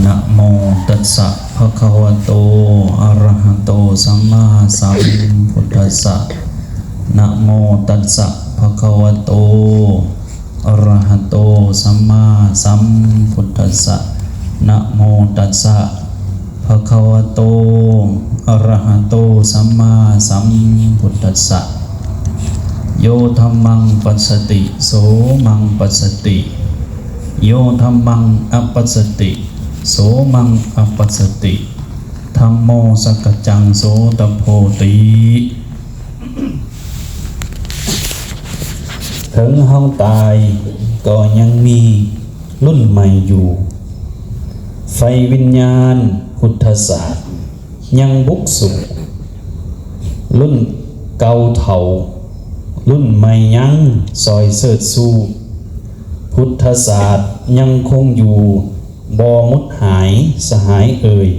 นะโมตัสสะภะคะวะโตอะระหะโตสัมมาสัมพุทธัสสะนะโมตัสสะภะคะวะโตอะระหะโตสัมมาสัมพุทธัสสะนะโมตัสสะภะคะวะโตอะระหะโตสัมมาสัมพุทธัสสะโยธัมมังปัสสติโสมังปัสสติโยธัมมังอัปปัสสติโสมังอัปปัสสติธัมโมสักจังโสตโพติถึงห้องตายก็ยังมีรุ่นใหม่อยู่ไฟวิญญาณพุทธศาสตร์ยังบุกสู่รุ่นเก่าเถ่ารุ่นใหม่ยังซอยเสิร์ชสู้พุทธศาสตร์ยังคงอยู่บ่มุดหายสหายเอ่ย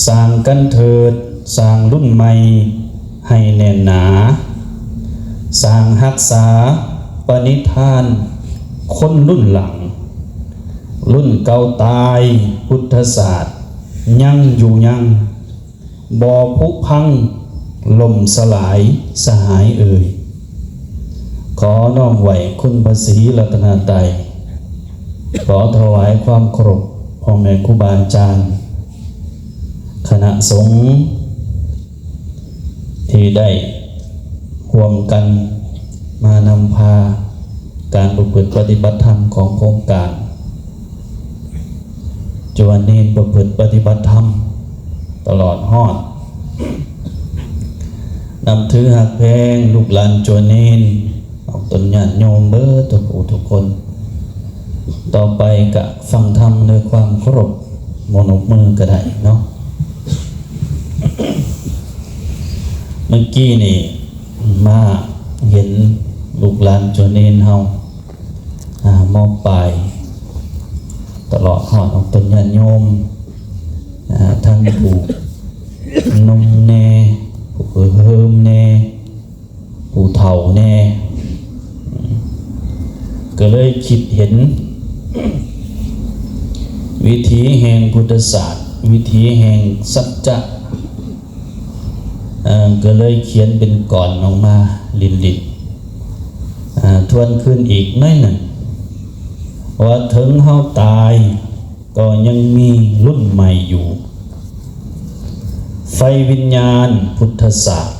สร้างกันเถิดสร้างรุ่นใหม่ให้แน่นหนาสร้างรักษาปณิธานคนรุ่นหลังรุ่นเก่าตายพุทธศาสตร์ยังอยู่ยังบ่ผุพังล่มสลายสหายเอ่ยขอน้อมไหวคุณพระศรีรัตนตรัยขอถวายความเคารพพ่อแม่ครูบาอาจารย์คณะสงฆ์ที่ได้ร่วมกันมานำพาการประพฤติปฏิบัติธรรมของโครงการจวนเนรประพฤติปฏิบัติธรรมตลอดฮอดนำถือหักแพงลูกหลานจวนเนรออกตนญาติโยมเบ้อทุกผู้ทุกคนต่อไปกะฟังธรรมด้วยความเคารพมนบมือก็ได้เนาะเมื่อกี้นี่มาเห็นลูกหลานจวนเนรเฮามอบปลายตลอดหอดออกตนญาติโยมทั้งผู้นมแน่ผู้เฮิมแน่ผู้เฒ่าแน่ก็เลยคิดเห็นวิถีแห่งพุทธศาสตร์วิถีแห่งสัจจะก็เลยเขียนเป็นก่อนออกมาลินทวนขึ้นอีกน้อยหนึ่งว่าถึงเฮาตายก็ยังมีรุ่นใหม่อยู่ไฟวิญญาณพุทธศาสตร์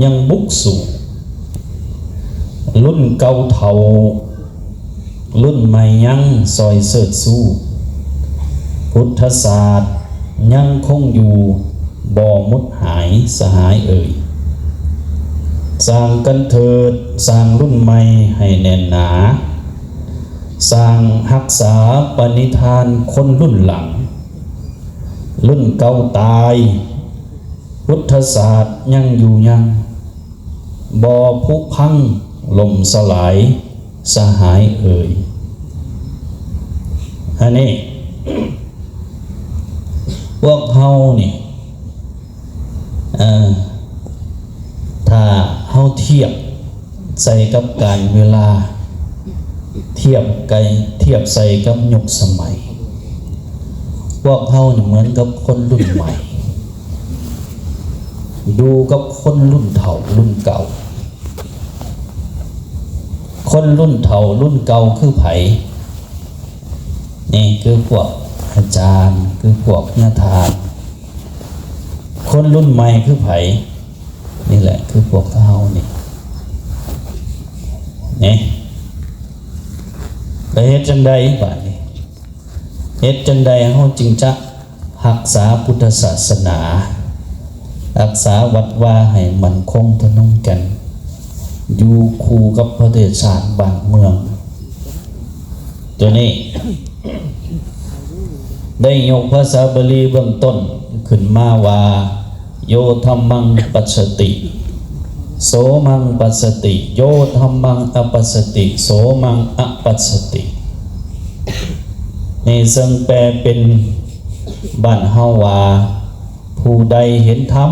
ยังบุกสู่รุ่นเก่าเถ่ารุ่นใหม่ยังซอยเสิร์ชสู้พุทธศาสตร์ยังคงอยู่บ่มุดหายสหายเอ่ยสร้างกันเถิดสร้างรุ่นใหม่ให้แน่นหนาสร้างรักษาปณิธานคนรุ่นหลังรุ่นเก่าตายพุทธศาสตร์ยังอยู่ยังบ่ผุพังล่มสลายสหายเอ่ยอันนี้พวกเฮานี่ถ้าเฮาเทียบใส่กับการเวลาเทียบใส่กับยุคสมัยพวกเฮานี่เหมือนกับคนรุ่นใหม่ดูกับคนรุ่นเฒ่ารุ่นเก่าคนรุ่นเฒ่ารุ่นเก่าคือไผนี่คือพวกอาจารย์คือพวกญาติทานคนรุ่นใหม่คือไผนี่แหละคือพวกเฮานี่ไปเฮ็ดจังใดบัดนี้เฮ็ดจังใดเฮาจึงจะรักษาพุทธศาสนารักษาวัดว่าให้มั่นคงทะนุกันอยู่คู่กับประเทศชาติบ้านเมืองตัวนี้ได้ยกภาษาบาลีเบื้องต้นขึ้นมาว่าโยธัมมังปัสสติโสมังปัสสติโยธัมมังอปัสสติโสมังอปัสสตินี่ซึ่งแปลเป็นบ้านเฮาว่าผู้ใดเห็นธรรม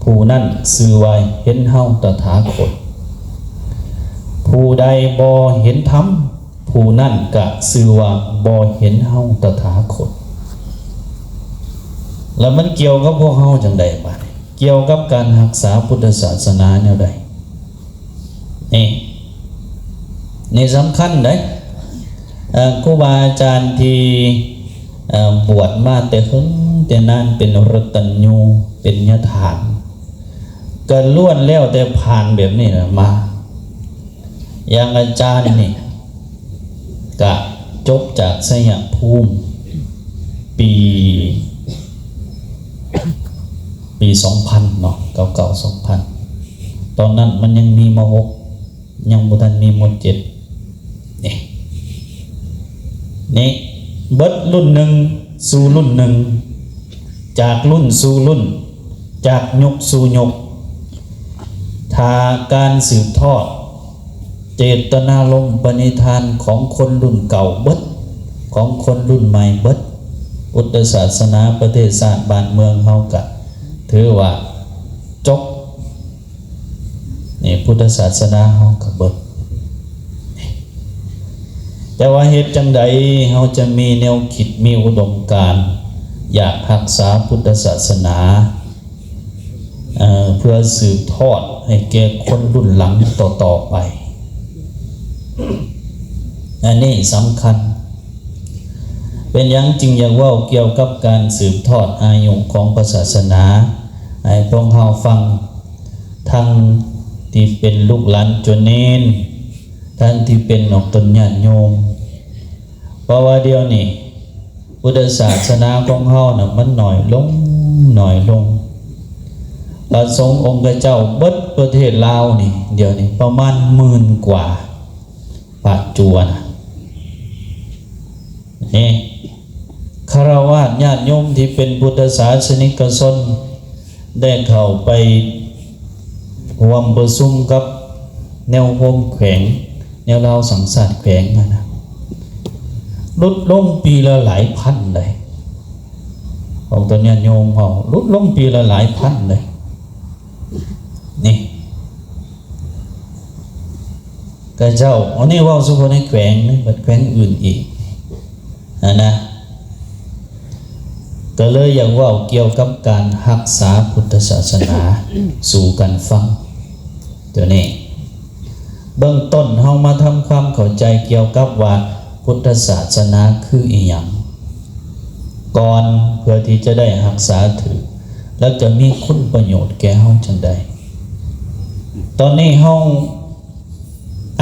ผู้นั้นชื่อว่าเห็นเฮาตถาคตผู้ใดบ่เห็นธรรม ผู้นั่นกะชื่อว่าบ่เห็นเฮาตถาคตแล้วมันเกี่ยวกับพวกเฮาจังได๋บัดเกี่ยวกับการรักษาพุทธศาสนาแนวใดนี่สำคัญเด้ครูบาอาจารย์ที่บวชมาแต่หึงแต่นานเป็นรัตญญูเป็นยถานก็ล้วนแล้วแต่ผ่านแบบนี้นะมาอย่างอาจารย์นี่กะจบจากสยามภูมิปี 2000 เนาะเก่าๆ 2000ตอนนั้นมันยังมีม.6 ยังบ่ทันมีม.7 นี่เบิดรุ่นหนึ่งสู่รุ่นหนึ่งจากรุ่นสู่รุ่นจากยุคสู่ยุคถ้าการสืบทอดเจตนารมณ์ปณิธานของคนรุ่นเก่าเบิดของคนรุ่นใหม่เบิดพุทธศาสนาประเทศชาติบ้านเมืองเฮากะถือว่าจบนี่พุทธศาสนาเฮากะเบิดแต่ว่าเหตุจังใดเฮาจะมีแนวคิดมีอุดมการณ์อยากรักษาพุทธศาสนาเพื่อสืบทอดให้แก่คนรุ่นหลังต่อไปอันนี้สำคัญเป็นอย่างจริงอยากว่าเกี่ยวกับการสืบทอดอายุของศาสนาให้พวกเฮาฟังทั้งที่เป็นลูกหลานจนเนนทั้งที่เป็นออกตนญาติโยมเพราะว่าเดียวนี้พุทธศาสนาของเฮาน่ะมันหน่อยลงพระสงฆ์องค์เจ้าเบิดประเทศลาวนี่เดี๋ยวนี้ประมาณ10,000 กว่าปัจจุบันนี่ฆราวาสญาติโยมที่เป็นพุทธศาสนิกชนได้เข้าไปร่วมประชุมกับแนวโฮมแขวงแนวเราสังสารแขวงนะลดลงปีละหลายพันเลยของตัวญาติโยมเขาลดลงปีละหลายพันเลยนี่กระเจ้าอันนี้ว่าสุภาพในแขวงนะบัดแขวงอื่นอีกนะก็เลยอยากว่าเกี่ยวกับการรักษาพุทธศาสนาสู่กันฟังตัวนี้เบื้องต้นเฮามาทำความเข้าใจเกี่ยวกับว่าพุทธศาสนาคืออีหยังก่อนเพื่อที่จะได้รักษาถือแล้วจะมีคุณประโยชน์แก่เฮาจังใดตอนนี้เฮา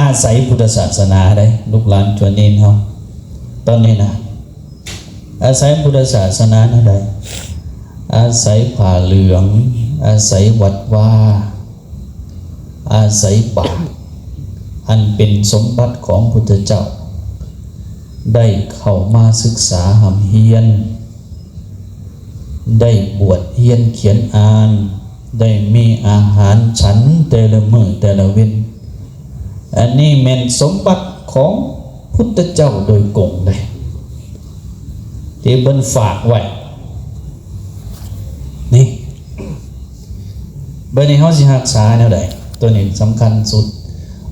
อาศัยพุทธศาสนาได้ลูกหลานจวนเนนเฮาตอนนี้นะอาศัยพุทธศาสนาใดอาศัยผ้าเหลืองอาศัยวัดว่าอาศัยบาตรอันเป็นสมบัติของพุทธเจ้าได้เข้ามาศึกษาหำเฮียนได้บวชเฮียนเขียนอ่านได้มีอาหารฉันแต่ละมื้อแต่ละเว้นอันนี้แม่นสมบัติของพุทธเจ้าโดยกงเลยที่เพิ่นฝากไว้นี่บัดนี้เฮาสิรักษาแนวใดตัวนี้สำคัญสุด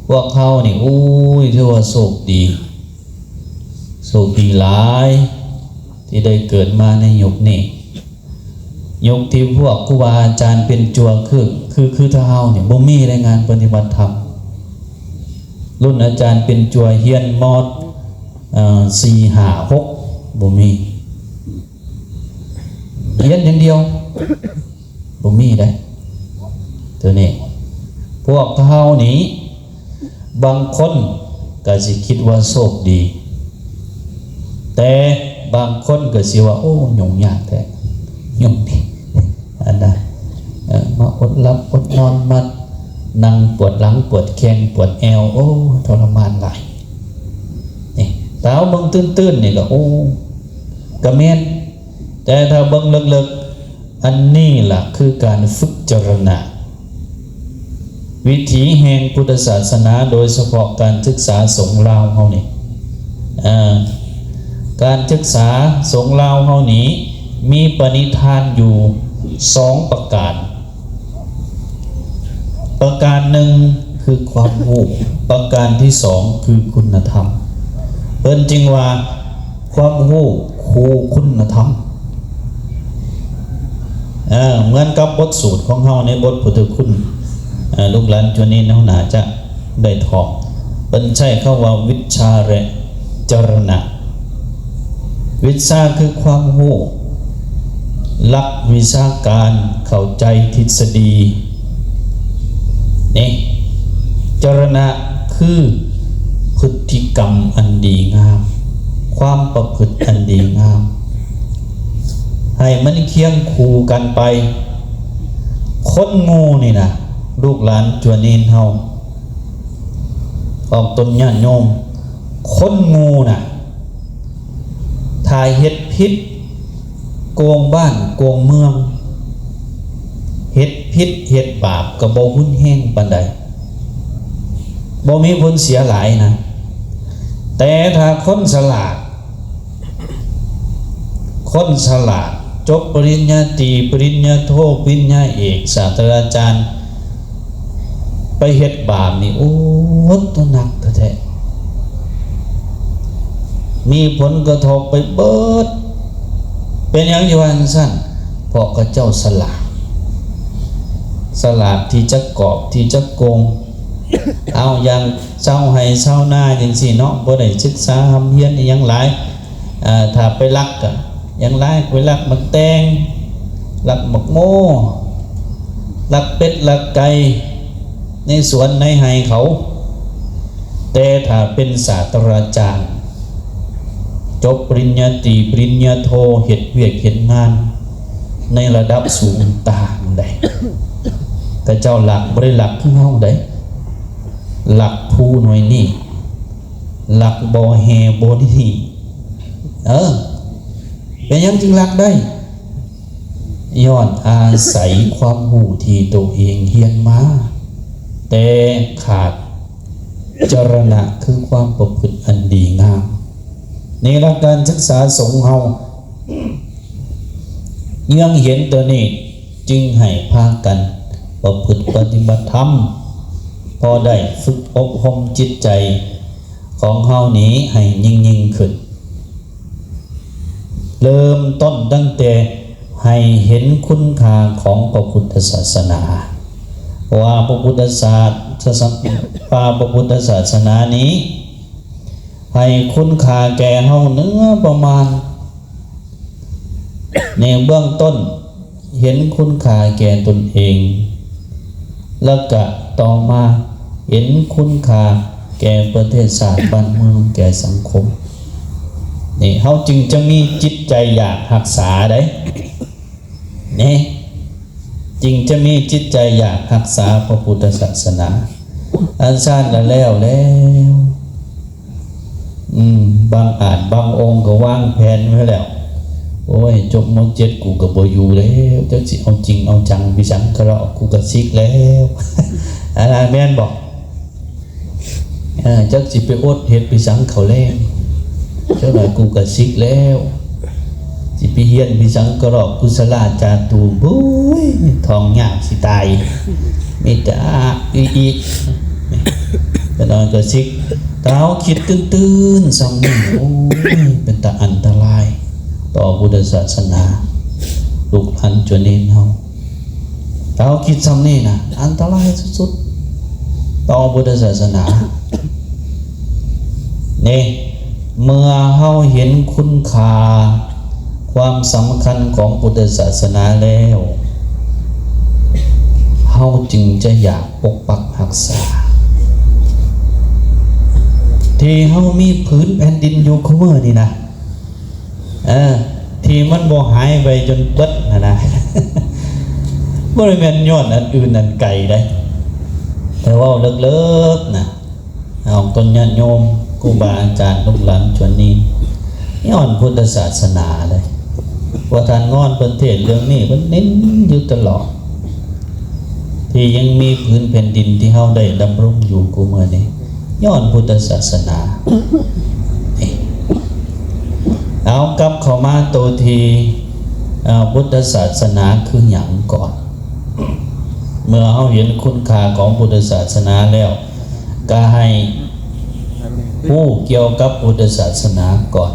พวกเขานี่อู้ยถือว่าโชคดีหลายที่ได้เกิดมาในยุคนี้ยุคที่พวกครูบาอาจารย์เป็นจัวคือถ้าเฮาเนี่ยบ่มีรายงานปฏิบัติธรรมรุ่นอาจารย์เป็นจัวเฮียนมอด4 5 6บ่มีเฮียนอย่างเดียวบ่มีได้ตัวนี้พวกเฮานี้บางคนก็สิคิดว่าโชคดีแต่บางคนก็สิว่าโอ้ยุ่งยากแท้ยุ่งนี่อันนั้นมาอดหลับอดนอนมานั่งปวดหลังปวดแข้งปวดแอวโอ้ทรมานหลายนี่แต่เอาเบิ่งตื้นๆนี่ก็โอ้ก็แม่นแต่ถ้าเบิ่งลึกๆอันนี้ล่ะคือการฝึกจรณะวิถีแห่งพุทธศาสนาโดยเฉพาะการศึกษาสงฆ์ลาวเฮานี่การศึกษาสงฆ์ลาวเฮานี้มีปณิธานอยู่2ประการหนึ่งคือความรู้ประการที่2คือคุณธรรม เพิ่นจึงว่าความรู้ครูคุณธรรมเหมือนกับบทสูตรของเฮาในบทพุทธคุณลูกหลานจวนนี้เฮาน่าจะได้ทองเพิ่นใช้คำว่าวิชาและจรณะวิชาคือความรู้หลักวิชาการเข้าใจทฤษฎีนี่จรณะคือพฤติกรรมอันดีงามความประพฤติอันดีงามให้มันเคียงคู่กันไปคนงูนี่นะลูกหลานจวนนี้เฮาออกตนญาติโยมคนงูน่ะถ่ายเฮ็ดพิษโกงบ้านโกงเมืองเฮ็ดพิษเฮ็ดบาปก็บ่หุ้นแห้งปานใดบ่มีผลเสียหลายนะแต่ถ้าคนฉลาดจบปริญญาตรีปริญญาโทปริญญาเอกศาสตราจารย์ไปเฮ็ดบาปนี่โอ้ตัวหนักแท้ๆมีผลกระทบไปเบิดเป็นอย่างที่ว่าสั้นเพราะกระเจ้าสลาดที่จะกอบที่จะโกง เอาอย่างเจ้าให้เจ้าหน้าจังซี่เนาะบ่ได้ศึกษาเฮียนอีหยังหลายถ้าไปลักก็อย่างหลายไปลักมักแตงลักมักโมลักเป็ดลักไก่ในสวนในไร่เขาแต่ถ้าเป็นศาสตราจารย์จบปริญญาตรีปริญญาโทเฮ็ดเวียกเฮ็ดงานในระดับสูงต่างใดแต่เจ้าหลักบ่ได้หลักคือเฮาได้หลักผู้หน่วยนี่หลักบ่แฮบ่นี่เป็นยังจึงหลักได้ย้อนอาศัยความรู้ที่ตัวเองเรียนมาแต่ขาดจรณะคือความประพฤติอันดีงามในหลักการศึกษาสงฆ์เฮายังเห็นตัวนี้จึงให้พากันประพฤติปฏิบัติธรรมพอได้ฝึกอบรมจิตใจของเฮานี้ให้ยิ่งขึ้นเริ่มต้นตั้งแต่ให้เห็นคุณค่าของพระพุทธศาสนาว่าพระพุทธศาสนานี้ให้คุณค่าแก่เฮาเนื้อประมาณในเบื้องต้นเห็นคุณค่าแก่ตนเองแล้วก็ต่อมาเห็นคุณค่าแก่ประเทศชาติบ้านเมืองแก่สังคมนี่เฮาจึงจะมีจิตใจอยากรักษาได้นี่จึงจะมีจิตใจอยากรักษาพระพุทธศาสนาอันซ่านแล้วบางอาจบางองค์ก็วางแผนไว้แล้วโอ้ยจบม.7กูก็บ่อยู่แล้วจักสิเอาจริงเอาจังพิสังกะเราะกูก็ซิกแล้วอะไรแม่นบอกจักสิไปอดเฮ็ดพิสังเขาแลงเจ้าหน่อยกูก็ซิกแล้วสิไปเฮียนพิสังกะเราะกุศลาจาตูบุ้ยทองยากสิตายมีแต่อีกแต่นอนก็ซิกแต่เฮาคิดตื่นๆซังนี่โอ้ยเป็นตาอันตรายต่อพุทธศาสนาลูกหลานจวนนี้เฮาเราคิดซ้ำนี่นะอันตรายสุดๆต่อพุทธศาสนานี่เมื่อเฮาเห็นคุณค่าความสำคัญของพุทธศาสนาแล้วเฮาจึงจะอยากปกปักรักษาที่เฮามีพื้นแผ่นดินอยู่คุมื้อนี่นะที่มันบ่หายไปจนเบิดนะบ่ได้แม่นย้อนอันอื่นอันไกลได้แต่ว่าเลิกๆนะเอาต้นญาติโยมครูบาอาจารย์ลูกหลานชวนนี้ย้อนพุทธศาสนาเลยว่าท่านงอนเพิ่นเทศเรื่องนี้เพิ่นเน้นอยู่ตลอดที่ยังมีพื้นแผ่นดินที่เฮาได้ดำรงอยู่กูมื้อนี้ย้อนพุทธศาสนาเอากลับเข้ามาตัวทีพุทธศาสนาคือหยังก่อนเมื่อเฮาเห็นคุณค่าของพุทธศาสนาแล้วก็ให้ ผู้เกี่ยวกับพุทธศาสนาก่อน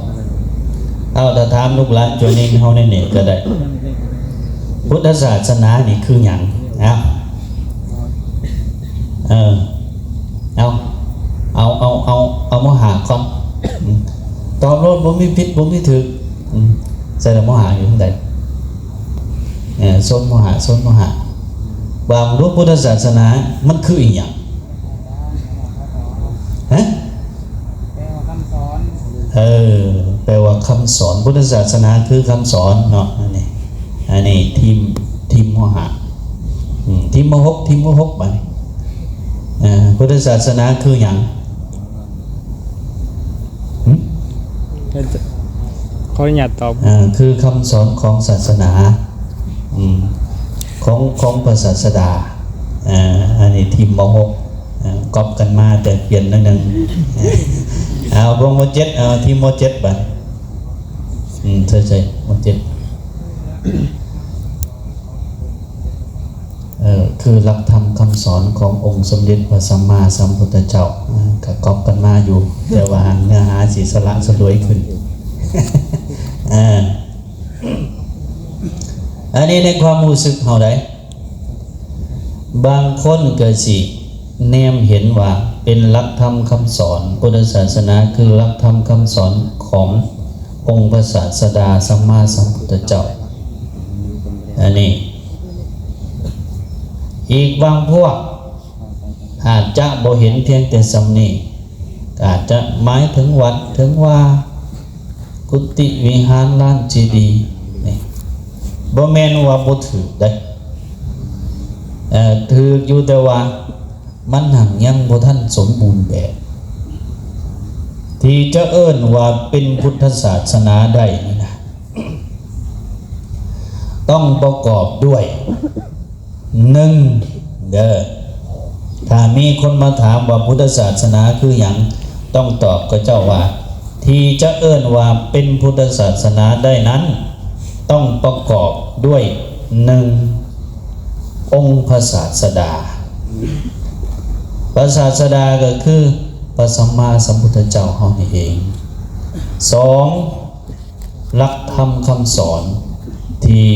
เอาถ้าถามลูกหลานจนนี้เฮาในนี่ก็ได้พุทธศาสนานี่คือหยังเอามหาก่อนตอบรถบ่มีผิดบ่มีถูกใส่ละมหาอยู่ทางใดโซนมหาบางรูปพุทธศาสนามันคืออีหยังฮะแปลว่าคำสอนพุทธศาสนาคือคำสอนเนาะอันนี้ทีมมหาทีมมหกบัดนี้พุทธศาสนาคือหยังขออนุญาตตอบคือคำสอนของศาสนาของพระศาสดาอันนี้ทีมมหกก๊อปกันมาแต่เปลี่ยนนิดนึงเอาวงมเจ็ดทีมมเจ็ดบัดใช่มเจ็ดคือหลักธรรมคำสอนขององค์สมเด็จพระสัมมาสัมพุทธเจ้าก็ก๊อปกันมาอยู่แต่ว่าเนื้อหาสีสละสลวยขึ้นอันนี้ในความรู้สึกเฮาได้บางคนก็สิแนมเห็นว่าเป็นหลักธรรมคำสอนพุทธศาสนาคือหลักธรรมคำสอนขององค์พระศาสดาสัมมาสัมพุทธเจ้าอันนี้อีกบางพวกอาจจะบ่เห็นเพียงแต่สำนี้อาจจะหมายถึงวัดถึงว่ากุฏิวิหารลานเจดีย์นี่บ่แม่นว่าบ่ถือได้ถืออยู่แต่ว่ามันหังยังบ่ทันสมบูรณ์แบบที่จะเอิ้นว่าเป็นพุทธศาสนาได้นี่นะต้องประกอบด้วย1ถ้ามีคนมาถามว่าพุทธศาสนาคือหยังต้องตอบกับเจ้าว่าที่จะเอิ้นว่าเป็นพุทธศาสนาได้นั้นต้องประกอบด้วย1องค์พระศาสดาพระศาสดาก็คือพระสัมมาสัมพุทธเจ้าเฮานี่เอง2หลักธรรมคำสอนที่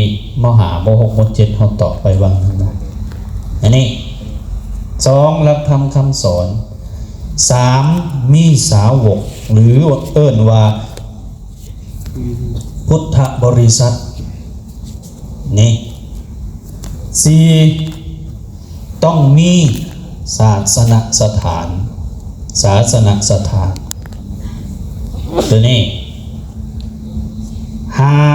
มหามหกมเจ็ดเฮาตอบไปวางนั้นอันนี้2หลักธรรมคำสอน3มีสาวกหรือเอิ้นว่าพุทธบริษัทนี่4ต้องมีศาสนสถานตัวนี้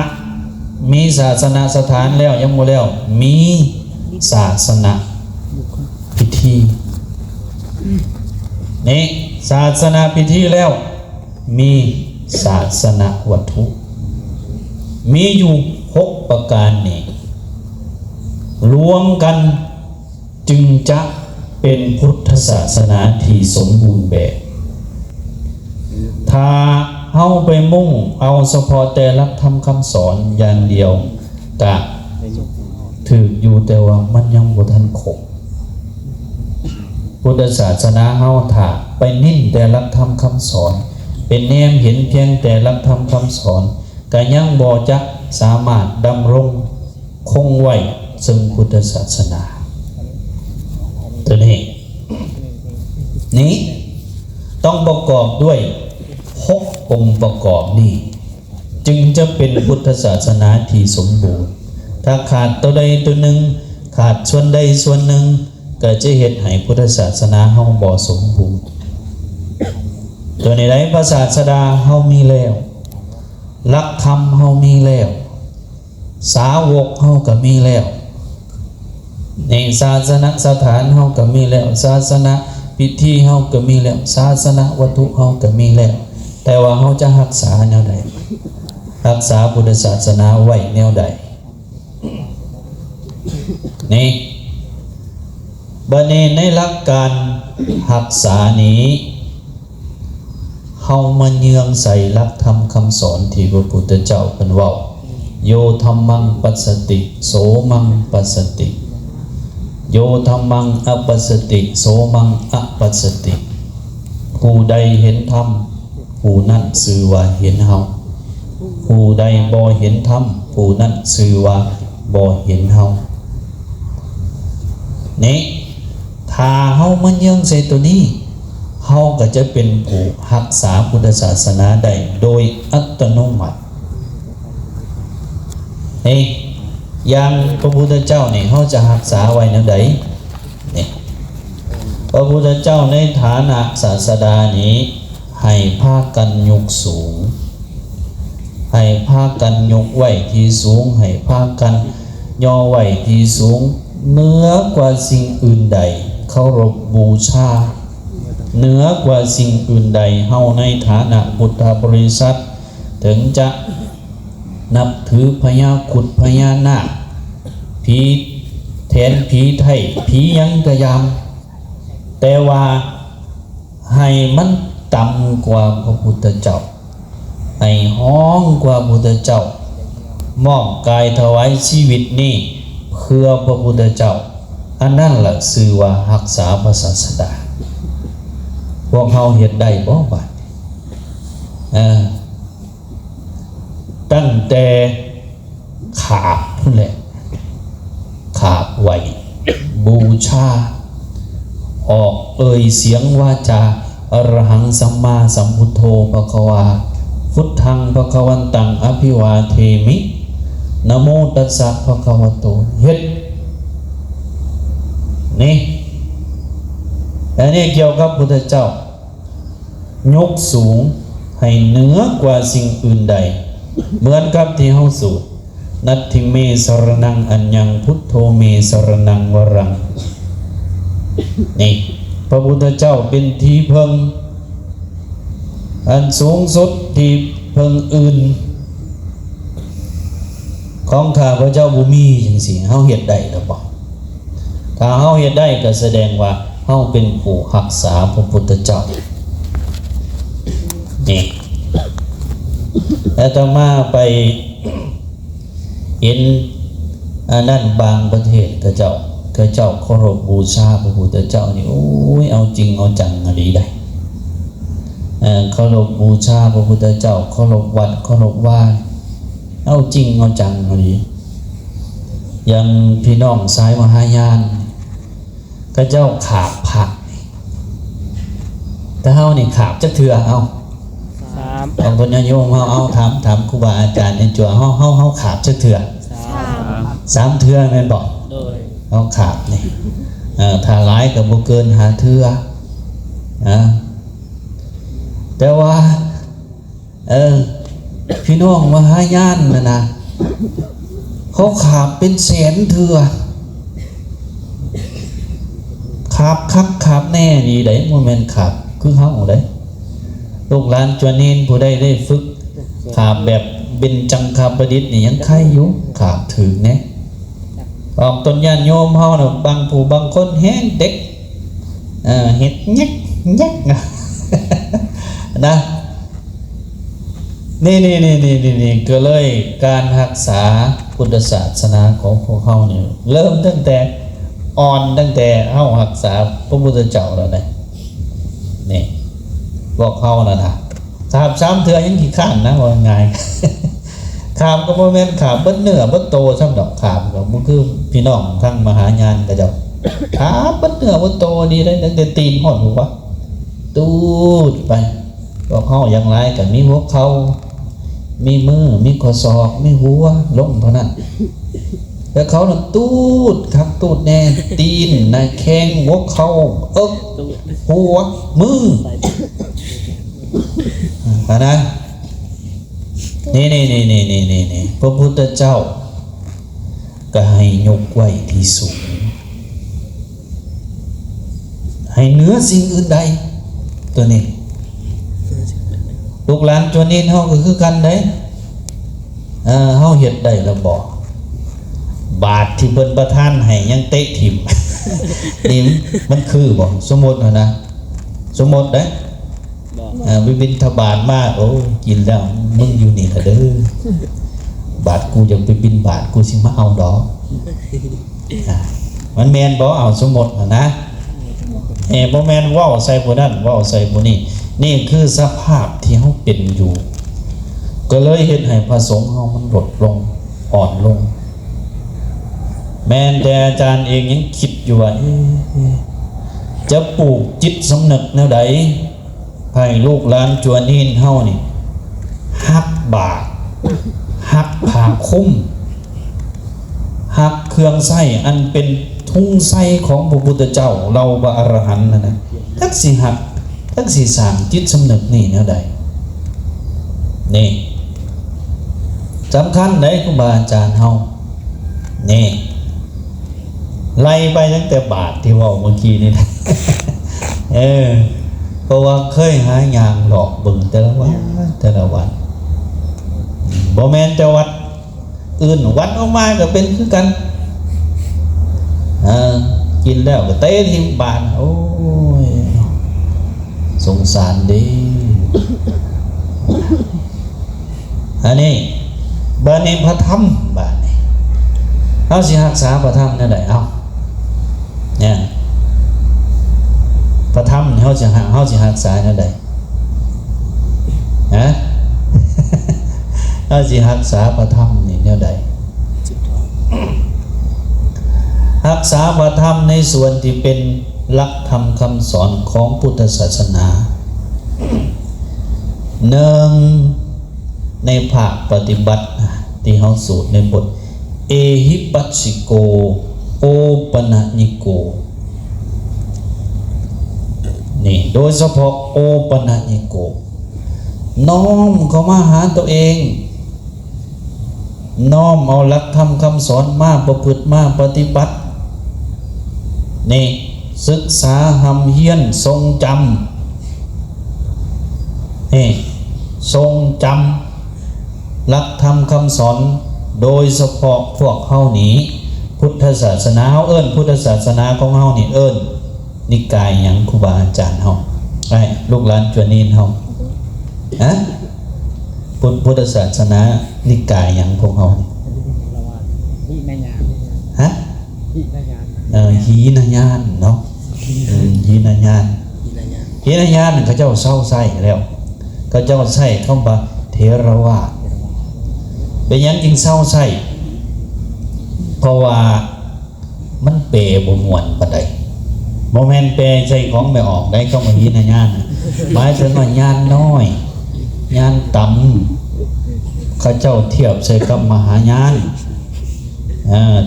5มีศาสนสถานแล้วยังบ่แล้วมีศาสนพิธีนี่ศาสนาพิธีแล้วมีศาสนวัตถุมีอยู่6ประการนี้รวมกันจึงจะเป็นพุทธศาสนาที่สมบูรณ์แบบถ้าเฮาไปมุ่งเอาเฉพาะแต่หลักธรรมคำสอนอย่างเดียวก็ถืออยู่แต่ว่ามันยังบ่ทันครบพุทธศาสนาเฮาถ้าไปนิ่งแต่หลักธรรมคำสอนเป็นแนมเห็นเพียงแต่หลักธรรมคำสอนก็ยังบ่จะสามารถดำรงคงไว้ซึ่งพุทธศาสนาตัวนี้ต้องประกอบด้วย6องค์ประกอบนี้จึงจะเป็นพุทธศาสนาที่สมบูรณ์ถ้าขาดตัวใดตัวหนึ่งขาดส่วนใดส่วนหนึ่งก็จะเฮ็ดให้พุทธศาสนาเฮาบ่สมบูรณ์ตัวในใดพระศาสดาเฮามีแล้วหลักธรรมเฮามีแล้วสาวกเฮาก็มีแล้วในศาสนสถานเฮาก็มีแล้วศาสนาพิธีเฮาก็มีแล้วศาสนาวัตถุเฮาก็มีแล้วแต่ว่าเฮาจะรักษาแนวใดรักษาพุทธศาสนาไว้แนวใดนี่บัดนี้ในหลักการรักษานี้เฮามาเยืองใส่หลักธรรมคำสอนที่พระพุทธเจ้าเพิ่นเว้าโยธัมมังปัสสติโสมังปัสสติโยธัมมังอัปปัสสติโสมังอัปปัสสติผ ผู้ใดเห็นธรรมผู้นั้นชื่อว่าเห็นเฮาผู้ใดบ่เห็นธรรมผู้นั้นชื่อว่าบ่เห็นเฮานี่ถ้าเฮามันยังใส่ตัวนี้เฮาก็จะเป็นผู้รักษาพุทธศาสนาได้โดยอัตโนมัติอย่างพระพุทธเจ้านี่เฮาจะรักษาไว้แนวใดนี่พระพุทธเจ้าในฐานะศาสดานี้ให้พากันยกสูงให้พากันยกไว้ที่สูงให้พากันย่อไว้ที่สูงเหนือกว่าสิ่งอื่นใดเคารพบูชาเหนือกว่าสิ่งอื่นใดเฮาในฐานะพุทธบริษัทถึงจะนับถือพญาครุฑพญานาคผีแทนผีไทยผียังกะยามแต่ว่าให้มันต่ำกว่าพระพุทธเจ้าให้ห้องกว่าพระพุทธเจ้ามอบกายถวายชีวิตนี้เพื่อพระพุทธเจ้าอันนั้นแหละชื่อว่ารักษาพระศาสดาพวกเขาเฮ็ดได้บ่บัดตั้งแต่ขาบนั่นแหละขาบไหวบูชาออกเสียงวาจาอรหังสัมมาสัมพุทโธภควาพุทธังภควันตังอภิวาเทมินะโมตัสสะภะคะวะโตเฮ็ดนี่อันนี้เกี่ยวกับพุทธเจ้ายกสูงให้เหนือกว่าสิ่งอื่นใดเหมือนกับที่เฮาสวดนัตถิเมสรณังอัญญังพุทโธเมสรณังวรังนี่พระพุทธเจ้าเป็นที่พึ่งอันสูงสุดที่พึ่งอื่นของข้าพระเจ้าบ่มีจังซี่เฮาเฮ็ดได้หรือบ่ถ้าเฮาเฮ็ดได้ก็แสดงว่าเฮาเป็นผู้รักษาพระพุทธเจ้านี่แล้วต่อมาไปเห็นอันนั้นบางประเทศก็เจ้าเคารพบูชาพระพุทธเจ้านี่โอ้ยเอาจริงเอาจังอะไรได้เคารพบูชาพระพุทธเจ้าเคารพวัดเคารพว่าเอาจริงเอาจังอะไรอย่างพี่น้องสายมหายานก็เจ้าขาบผักแต่เฮานี่ขาบจักเทื่อเอาเอาคนโยมเอาถามครูบาอาจารย์ในจั่วเฮาขาบจักเทื่อ3 เทื่อแม่นบ่เอาขาบนี่ถ้าหลายก็บ่เกิน5 เทื่อแต่ว่าพี่น้องมหายานนะเขาขาบเป็นแสนเทื่อขาบคักขาบแน่ดีได้โมเมนต์ขาบคือเฮาได้ลูกหลานจวนเนนผู้ใดได้ฝึกขาบแบบเป็นจังคาประดิษฐ์นี่ยังใครอยู่ขาบถึงแน่ออกต้นญาณโยมเฮาน่ะบางผู้บางคนแห้งเด็กเฮ็ดแยกนะนี่ก็เลยการรักษาพุทธศาสนาของพวกเขาเนี่ยเริ่มตั้งแต่เฮารักษาพระพุทธเจ้าแล้วนี่พวกเขานะขาบ3 เทื่อยังขี้ข้านนะว่าง่ายขาบก็บ่แม่นขาบเบิดเนื้อเบิดโตซ้ำดอกขาบก็บ่คือพี่น้องทั้งมหายานก็เจ้าขาบเบิดเนื้อเบิดโตดีได้ตั้งแต่ตีนฮอดหัวตูดไปพวกเขาอย่างไรก็มีหัวเข่ามีมือมีข้อศอกมีหัวลงเท่านั้นแล้วเขาน่ะตูดครับตูดแน่ตีนนะแข้งหัวเข่าหัวมือนะนี่พระพุทธเจ้าก็ให้ยกไว้ที่สูงให้เหนือสิ่งอื่นใดตัวนี้ลูกหลานจวนนี้เฮาก็คือกันได้เฮาเฮ็ดได้แล้วบ่บาทที่เพิ่นประทานให้ยังเตะถิ่ม นี่มันคือบ่สมมุตินะสมมุติเด้วิบินทบาทมาโอ้กินแล้วมึงอยู่นี่ล่ะเด้อบาทกูยังไปบินบาทกูสิมาเอาดอกมันแม่นบ่เอาสมมุตินะ บ่แม่นเว้าใส่ผู้นั้นเว้าใส่ผู้นี้นี่คือสภาพที่เฮาเป็นอยู่ก็เลยเฮ็ดให้พระสงฆ์เฮามันลดลงอ่อนลงแม้แต่อาจารย์เองยังคิดอยู่ว่าจะปลูกจิตสำนึกแนวใดให้ลูกหลานจวนนีนเฮานี่ฮักบาตรฮักผ้าคลุมฮักเครื่องไส้อันเป็นทุ่งไส้ของพระพุทธเจ้าเราพระอรหันต์นะทักสิหักทักสิสร้างจิตสำนึกนี่แนวใดนี่สำคัญได้ครูบาอาจารย์เฮานี่ไล่ไปตั้งแต่บาทที่ว่าเมื่อกี้นี่นะ เพราะว่าเคยหายางหลอกบึงแต่ละวันบ่แม่นแต่วัดอื่นวัดออกมาก็เป็นคือกันกินแล้วก็เต้ที่บานโอ้ยสงสารดี อันนี้บ้านนี้พระธรรมบ้านนี้เอาสิรักษาพระธรรมนั่นแหละเอาเนี่ยพระธรรมเขาสิรักษานั่นแหละฮะ เอาสิรักษาพระธรรมนี่นั่นแหละรักษาพระธรรมในส่วนที่เป็นหลักธรรมคำสอนของพุทธศาสนาหนึ่งในภาคปฏิบัติที่เขาสูตรในบทเอหิปัสสิโกโอปนะญิโกนี่โดยเฉพาะโอปนะญิโกน้อมเข้ามาหาตัวเองน้อมเอาหลักธรรมคำสอนมาประพฤติมาปฏิบัตินี่ศึกษาหำเฮียนทรงจำนี่ทรงจำหลักธรรมคำสอนโดยเฉพาะพวกเฮานี้พุทธศาสนาเฮาเอิ้นพุทธศาสนาของเฮานี่เอิ้นนิกายหยังครูบาอาจารย์เฮาไอ้ลูกหลานจวนนีนเฮาฮะพุทธศาสนานิกายหยังพวกเฮาฮะหีนญาณเนาะหีนญาณเขาเจ้าเศร้าไส้แล้วเขาเจ้าไส้เข้ามาเทรวาทเป็นยังจึงเศร้าไส้เพราะว่ามันเปรบ่ม่วนปานใดบ่แม่นเปรใส่ของไม่ออกได้เข้ามาหีนญาณหมายถึงว่าญาณน้อยญาณต่ำเขาเจ้าเทียบใส่กับมหาญาณ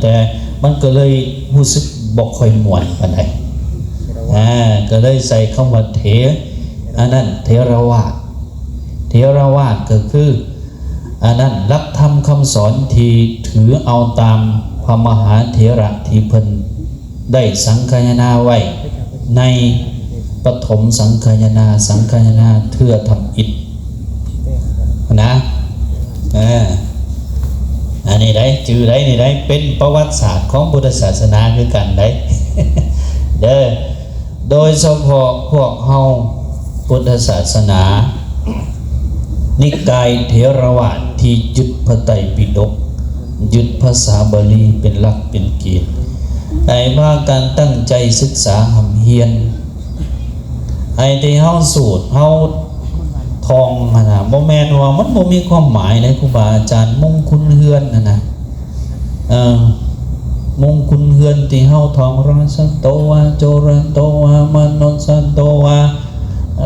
แต่มันก็เลยรู้สึกบ่ค่อยม่วนปานใดก็เลยใส่คำว่าอันนั้นเทรวาทก็คืออันนั้นหลักธรรมคำสอนที่ถือเอาตามพระมหาเถระที่เพิ่นได้สังคายนาไว้ในปฐมสังคายนาเทื่อทำอิฐนะอันนี้ได้จื่อได้นี่ได้เป็นประวัติศาสตร์ของพุทธศาสนาคือกันได้ เด้อโดยเฉพาะพวกเฮาพุทธศาสนานิกายเถรวาทที่ยึดพระไตรปิฎกยึดภาษาบาลีเป็นหลักเป็นเกณฑ์ได้ว่าการตั้งใจศึกษาหำเฮียนไอ้ที่เฮาสูตรเฮาทองนะบ่แม่นว่ามันบ่มีความหมายเลยครูบาอาจารย์มงคุณเฮือนนะมงคุณเฮือนที่เฮาทองราสันโตวาโจรันโตวามานนสันโตวา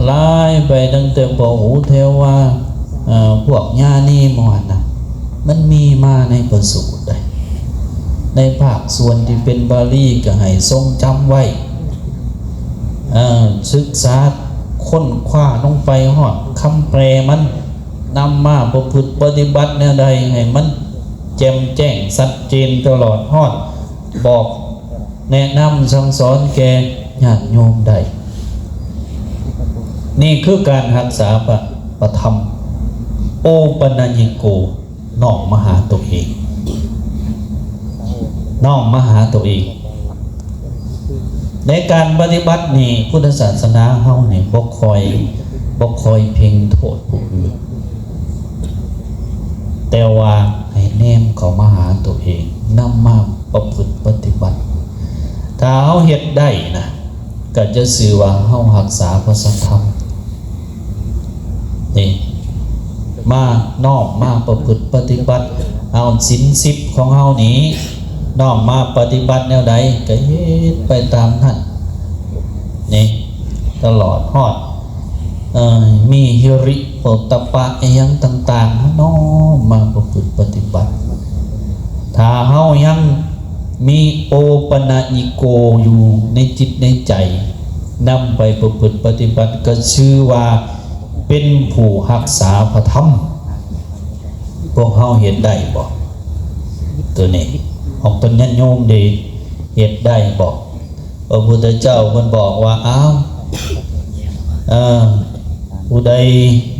ไล่ไปตั้งแต่บ่หูเทวาพวกญาณีมอนนะมันมีมาในประสูตรได้ในภาคส่วนที่เป็นบาลีก็ให้ทรงจำไว้ศึกษาค้นคว้าลงไปฮอดคำแปลมันนำมาประพฤติปฏิบัติแนวใดให้มันแจ่มแจ้งชัดเจนตลอดฮอดบอกแนะนำสั่งสอนแก่ญาติโยมได้นี่คือการรักษาประธรรมโอปนัญญิโกน้อมมาหาตัวเองในการปฏิบัตินี่พุทธศาสนาเฮานี่บ่คอยเพ่งโทษผู้อื่นแต่ว่าให้แนมเข้ามาหาตัวเองนำมาประพฤติปฏิบัติถ้าเฮาเฮ็ดได้นะ ก็จะสื่อว่าเฮารักษาพระสัทธรรมนี่มาน้อมมาประพฤติปฏิบัติเอาศีล10ของเฮานี้น้อมมาปฏิบัติแนวใดก็เฮ็ดไปตามนั้นนี่ตลอดฮอดมีหิริโอตตัปปะอย่างต่างๆน้อมมาประพฤติปฏิบัติถ้าเฮายังมีโอปนาญิโกอยู่ในจิตในใจนำไปประพฤติปฏิบัติก็ชื่อว่าเป็นผู้รักษาพระธรรมพวกเฮาเห็นได้บ่ตัวนี้ของตนญาติโยมดีเห็นได้บ่พระพุทธเจ้าเพิ่นบอกว่าอ้าวผู้ใด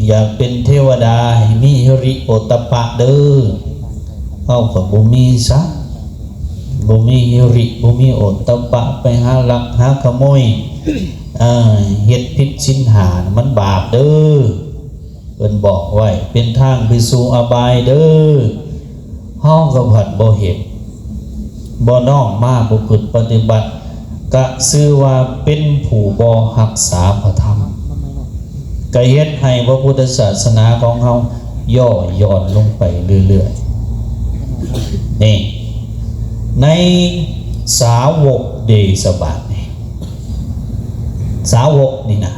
อยากเป็นเทวดาให้มีหิริโอตตัปปะเด้อเฮาก็บ่มีซะบ่มีหิริบ่มีโอตตัปปะไปหาลักหาขโมยเฮ็ดผิดศีลห้ามันบาปเด้อเพิ่นบอกไว้เป็นทางไปสู่อบายเด้อเฮาก็ผัดบ่เฮ็ดบ่น้อมมาประพฤติปฏิบัติก็ชื่อว่าเป็นผู้บ่รักษาพระธรรมก็เฮ็ดให้พระพุทธศาสนาของเฮาย่อหย่อนลงไปเรื่อยๆนี่ในสาวกเดชบาทนี่สาวกนี่นะ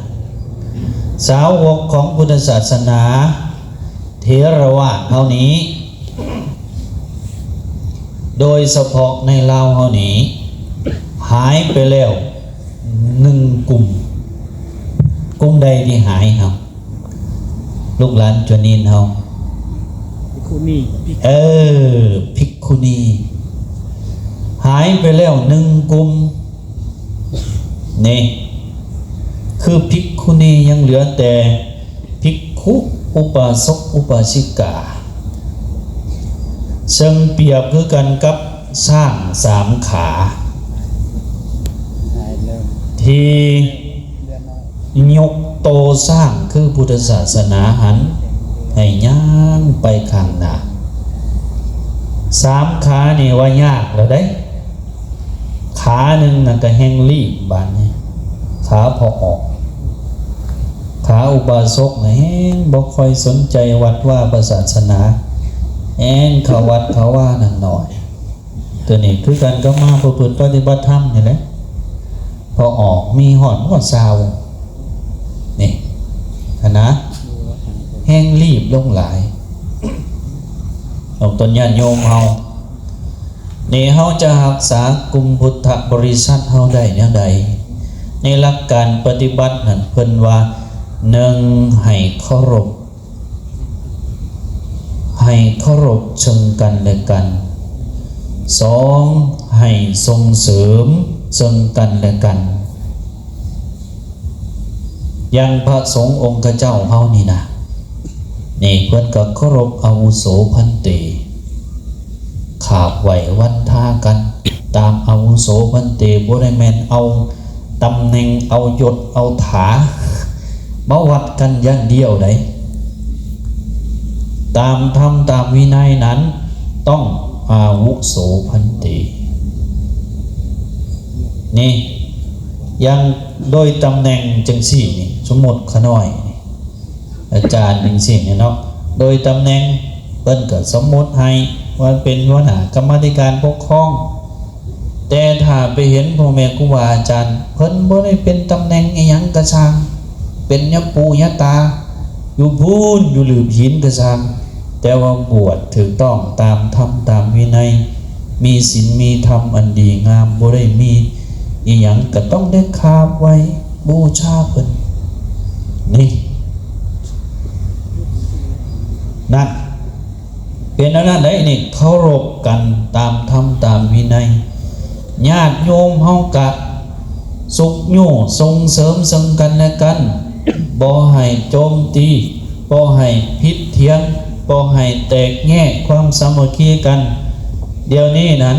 สาวกของพุทธศาสนาเถรวาทเฮานี้โดยเฉพาะในลาวเฮานี้หายไปแล้ว1กลุ่มใดที่หายครับลูกหลานจนินเฮาภิกขุณีภิกขุณีหายไปแล้ว1กลุ่มนี่คือภิกขุณียังเหลือแต่ภิกขุอุปาสกอุปาสิกาซึ่งเปรียบคือกันกับสร้าง3ขาที่ยกโตสร้างคือพุทธศาสนาหันให้ย่างไปข้างหน้า3ขานี่ว่ายากแล้วได้ขาหนึ่งน่ะก็แห้งรีบบานนี้ขาพอออกขาอุบาสกน่ะแห้งบ่ค่อยสนใจวัดว่าศาสนาแห้งเขาวัดเขาว่านั่นหน่อยตัวนี้คือกันก็มาประพฤติปฏิบัติธรรมนี่แหละพอออกมีหอนก็ซาวนี่นะแห้งรีบลงหลายตนญาติโยมเฮานี่เฮาจะรักษากลุ่มพุทธบริษัทเฮาได้แนวใดในหลักการปฏิบัตินั้นเพิ่นว่า1ให้เคารพซึ่งกันและกัน2ให้ส่งเสริมซึ่งกันและกันอย่างพระสงฆ์องค์เจ้าเฮานี่นะนี่เพิ่นก็เคารพอาวุโสพันเตขาบไหววันท่ากันตามอาวุโสพันเตบ่ได้แม่นเอาตำแหน่งเอายศเอาถามาวัดกันอย่างเดียวได้ตามธรรมตามวินัยนั้นต้องอาวุโสพันเตนี่ยังโดยตำแหน่งจังสี่นี่สมมติขน้อยอาจารย์จังสี่เนี่ยเนาะโดยตำแหน่งเพิ่นก็สมมติให้ว่าเป็นหัวหน้ากรรมาธิการปกครองแต่ถ้าไปเห็นพ่อแม่ครูบาอาจารย์เพิ่นบ่ได้เป็นตำแหน่งอีหยังกระช่างเป็นยะปูยะตาอยู่พูนอยู่หลืบหินกระช่างแต่ว่าบวชถูกต้องตามธรรมตามวินัยมีศีลมีธรรมอันดีงามบ่ได้มีอีหยังก็ต้องได้คาบไว้บูชาเพิ่นนี่นั่นเป็นอันนั้นได้นี่เคารพกันตามธรรมตามวินัยญาติโยมเฮากะสุขโยส่งเสริมซึ่งกันและกันบ่ให้โจมตีบ่ให้ผิดเถียงบ่ให้แตกแยกความสามัคคีกันเดี๋ยวนี้นั้น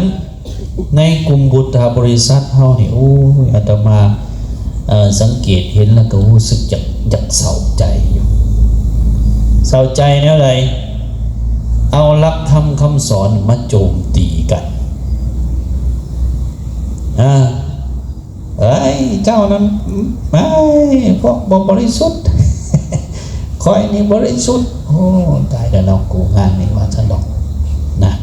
ในกลุ่มพุทธบริษัทเฮานี่โอ้ยอาตมาสังเกตเห็นแล้วก็รู้สึกจักเศร้าใจอยู่เศร้าใจแนวใดเอาหลักธรรมคำสอนมาโจมตีกัน เจ้านั้นไม่พวกบริสุทธิ์คอยนี่บริสุทธิ์โอ้ตายแล้วเรากูงานนี่ว่าสนุกนะ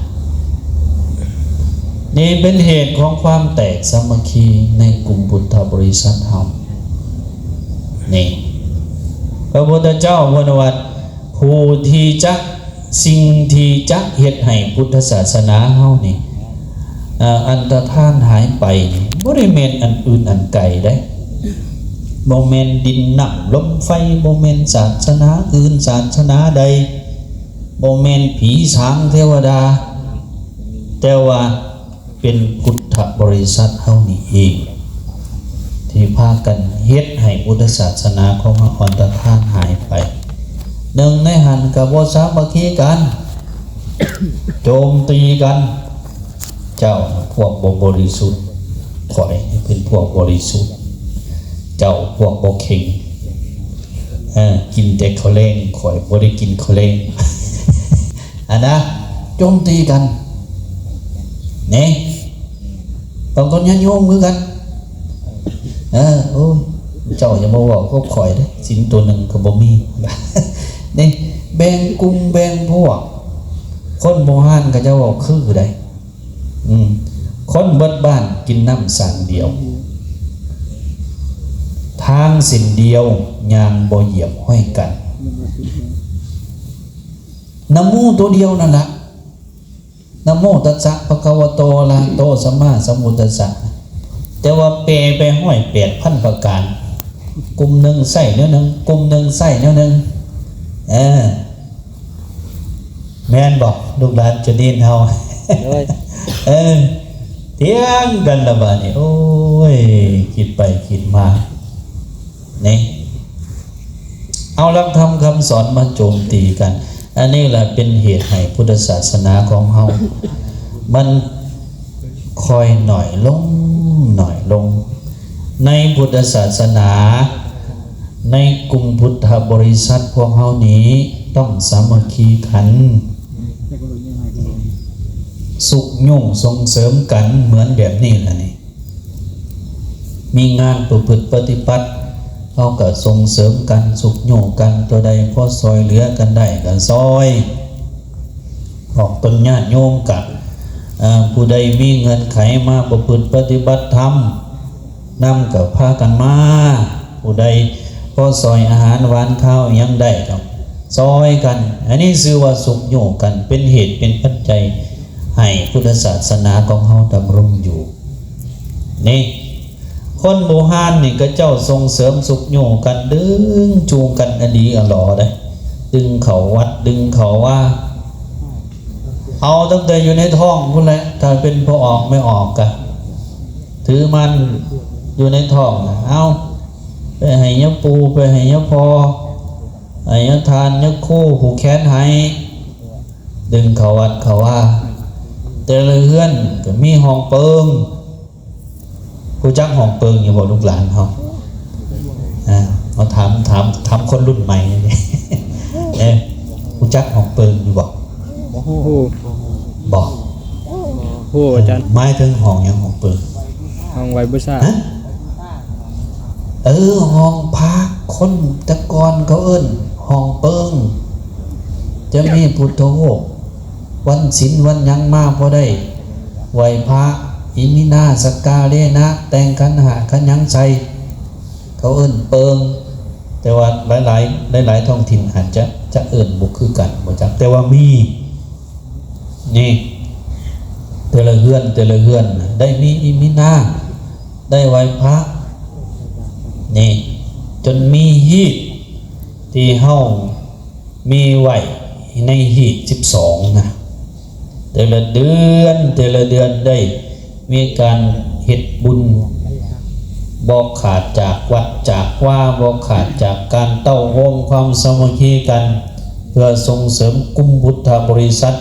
นี่เป็นเหตุของความแตกสามัคคีในกลุ่มพุทธบริษัทเฮานี่พระพุทธเจ้าวันวัดผู้ที่จะสิ่งที่จะเฮ็ดให้พุทธศาสนาเฮานี่อันตรธานหายไปบ่ได้แม่นอันอื่นอันไกลได้บ่แม่นดินน้ำลมไฟบ่แม่นศาสนาอื่นศาสนาใดบ่แม่นผีสางเทวดาแต่ว่าเป็นพุทธบริษัทเฮานี่เองที่พากันเฮ็ดให้พุทธศาสนาของเฮาอันตรธานหายไปหนึ่งในหันก็บ่สามัคคีกันโจมตีกันเจ้าพวกบ่บริสุทธิ์ข่อยเป็นพวกบริสุทธิ์เจ้าพวกบ่เข่งกินแต่ข้าวแลงข่อยบ่ได้กินข้าวแลงอันนะโจมตีกันนี่ต้องต้นยันโยมคือกันโอ้เจ้าอย่ามาบอกก็ข่อยเด้สินตัวหนึ่งก็บ่มีนี่แบ่งกลุ่มแบ่งพวกคนโบราณก็จะบอกคือใดคนเบิดบ้านกินน้ำสั่งเดียวทางสิ่งเดียวยางบ่เหยียบห้อยกันนะโมตัวเดียวนั่นละนะโมตัสสะภะคะวะโตอะระหะโตสัมมาสัมพุทธัสสะแต่ว่าเปไปห้อย 8,000 ประการกลุ่มหนึ่งใส่เนื้อหนึ่งกลุ่มหนึ่งใส่เนื้อหนึ่งแม่นบอกลูกหลานจะนินเฮาเถียงกันละบาดนี้โอ้ยคิดไปคิดมานี่เอาหลักธรรมคำสอนมาโจมตีกันอันนี้แหละเป็นเหตุให้พุทธศาสนาของเฮามันคอยหน่อยลงในพุทธศาสนาในกลุ่มพุทธบริษัทพวกเฮานี้ต้องสามัคคีกันสุขยุ่งส่งเสริมกันเหมือนแบบนี้แหละนี่มีงานประพฤติปฏิบัติเอาก็ส่งเสริมกันสุขยุ่งกันตัวใดพอซอยเหลือกันได้ก็ซอยออกต้นญาติโยมกับผู้ใดมีเงินไขมาประพฤติปฏิบัติธรรมนำกับพากันมาผู้ใดพอซอยอาหารหวานข้าวยังได้ครับซอยกันอันนี้ชื่อว่าสุขยุ่งกันเป็นเหตุเป็นปัจจัยให้พุทธศาสนาของเฮาดำรงอยู่นี่คนโบราณนี่ก็เจ้าส่งเสริมสุขโยกันดึงจูงกันอดีอหลอได้ดึงเขาวัดดึงเขาว่าเอาตั้งแต่อยู่ในท้องพุ่นแหละถ้าเป็นพอออกไม่ออกกะถือมันอยู่ในท้องเอาไปให้ยะปูไปให้ยะพอให้ยะทานยะคู่ผูกแขนให้ดึงเขาวัดเขาว่าแต่ละเฮือนก็มีห้องเปิงผู้จักห้องเปิงอยู่บ่ลูกหลานเขามาถามคนรุ่นใหม่นี่ผู้จักห้องเปิงอยู่บ่บอกอาจารย์หมายถึงห้องยังห้องเปิงห้องไว้บูชาห้องพักคนตะกอนเขาเอิ้นห้องเปิงจะมีพุทโธวันศีลวันยังมาพอได้ไหวพระอิมินาสกาเลนะแต่งขันหาขันยังใส่เขาเอิ้นเปิงแต่ว่าหลายท้องถิ่นอาจจะเอิ้นบุกคือกันบ่จักแต่ว่ามีนี่แต่ละเฮือนได้มีอิมินาได้ไหวพระนี่จนมีฮีตที่เฮามีไหวในฮีต12นะแต่ละเดือนได้มีการเฮ็ดบุญบอกขาดจากวัดจากว่าบอกขาดจากการเต้าวงความสามัคคีกันเพื่อส่งเสริมกลุ่มพุทธบริษัท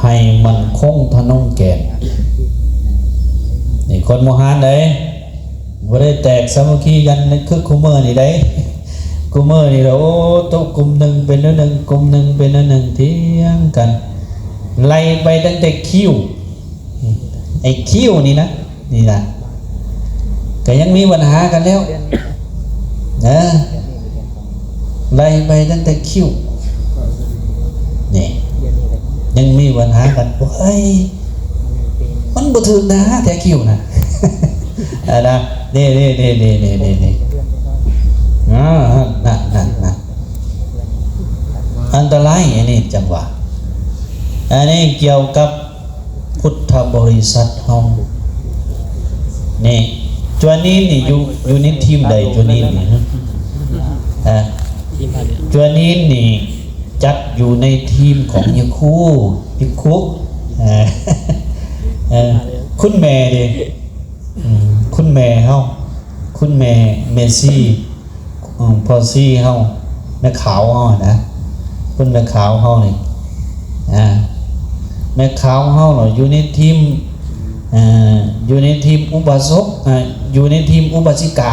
ให้มันคงทนงแก่นนี่คนโมหานได้บ่ได้แตกสามัคคีกันในคือคุเมอร์นี่ได้คุเมอร์นี่โอ้ตกกลุ่มหนึ่งเป็นหนึ่งกลุ่มหนึ่งเป็นหนึ่งเถียงกันไล่ไปตั้งแต่คิ้วไอ้คิ้วนี่นะ ก็ยังมีปัญหากันแล้วนะไล่ไปตั้งแต่คิ้วนี่ยังมีปัญหากันเฮ้ยมันบ่ถึงนะแต่คิ้วนะนะนี่นั่นอันตรายอันนี้จังหวะอันนี้เกี่ยวกับพุทธบริษัทเฮานี่จวนนี้นี่อยู่ในทีมใดจวนนี้นี่จวนนี้นี่จัดอยู่ในทีมของยาคูพิคุคุณแม่ดิคุณแม่เฮาคุณแม่เมซี่พอซี่เฮาแม่ขาวเฮานะคุณแม่ขาวเฮานี่แม่ขาวเฮาเนาะอยู่ในทีมอุบาสกอยู่ในทีมอุบาสิกา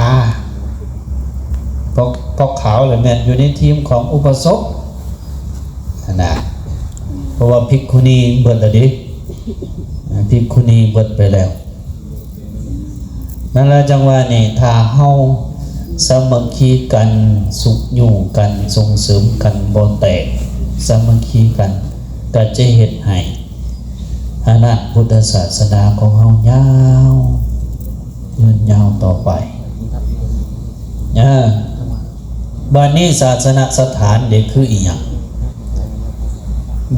พอขาวเลยแม่อยู่ในทีมของอุบาสกนะเพราะว่าภิกขุณีเบิดแล้วดิภิกขุณีเบิดไปแล้วนั่นแหละจังว่านี่ถ้าเฮาสามัคคีกันสุขอยู่กันส่งเสริมกันบ่แตกสามัคคีกันก็จะเฮ็ดให้อาณาพุทธศาสนาของเฮายาวยืนยาวต่อไปบ้านนี้ศาสนสถานเด็กคืออีหยัง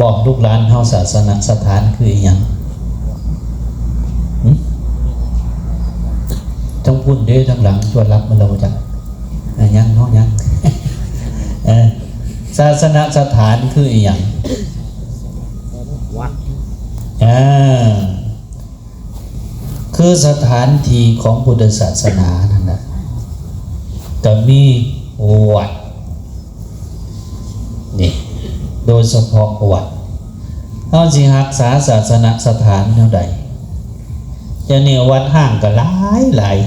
บอกลูกหลานเฮาศาสนสถานคืออีหยังต้องพูดเด้ทั้งหลังชวนรับมันเราจังยังเนาะยังศาสนสถานคืออีหยังคือสถานที่ของพุทธศาสนานั่นนะก็มีวัดนี่โดยเฉพาะวัดเอาสิรักษาศาสนสถานเท่าใดจะเนี่ยวัดห่างก็หลาย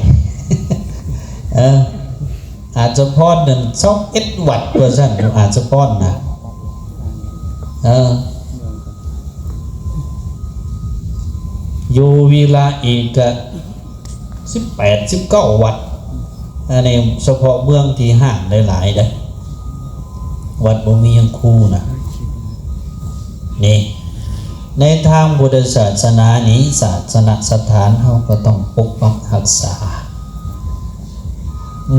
อาจจะพอด1 21 วัดตัวสั่นอาจจะพอดนะอยู่วีลาอีกก็18-19 วัดอันนี้เฉพาะเมืองที่ห่างหลายๆได้วัดบ่มียังคู่นะนี่ในทางพุทธศาสนานี้ศาสนสถานเขาก็ต้องปกปักรักษา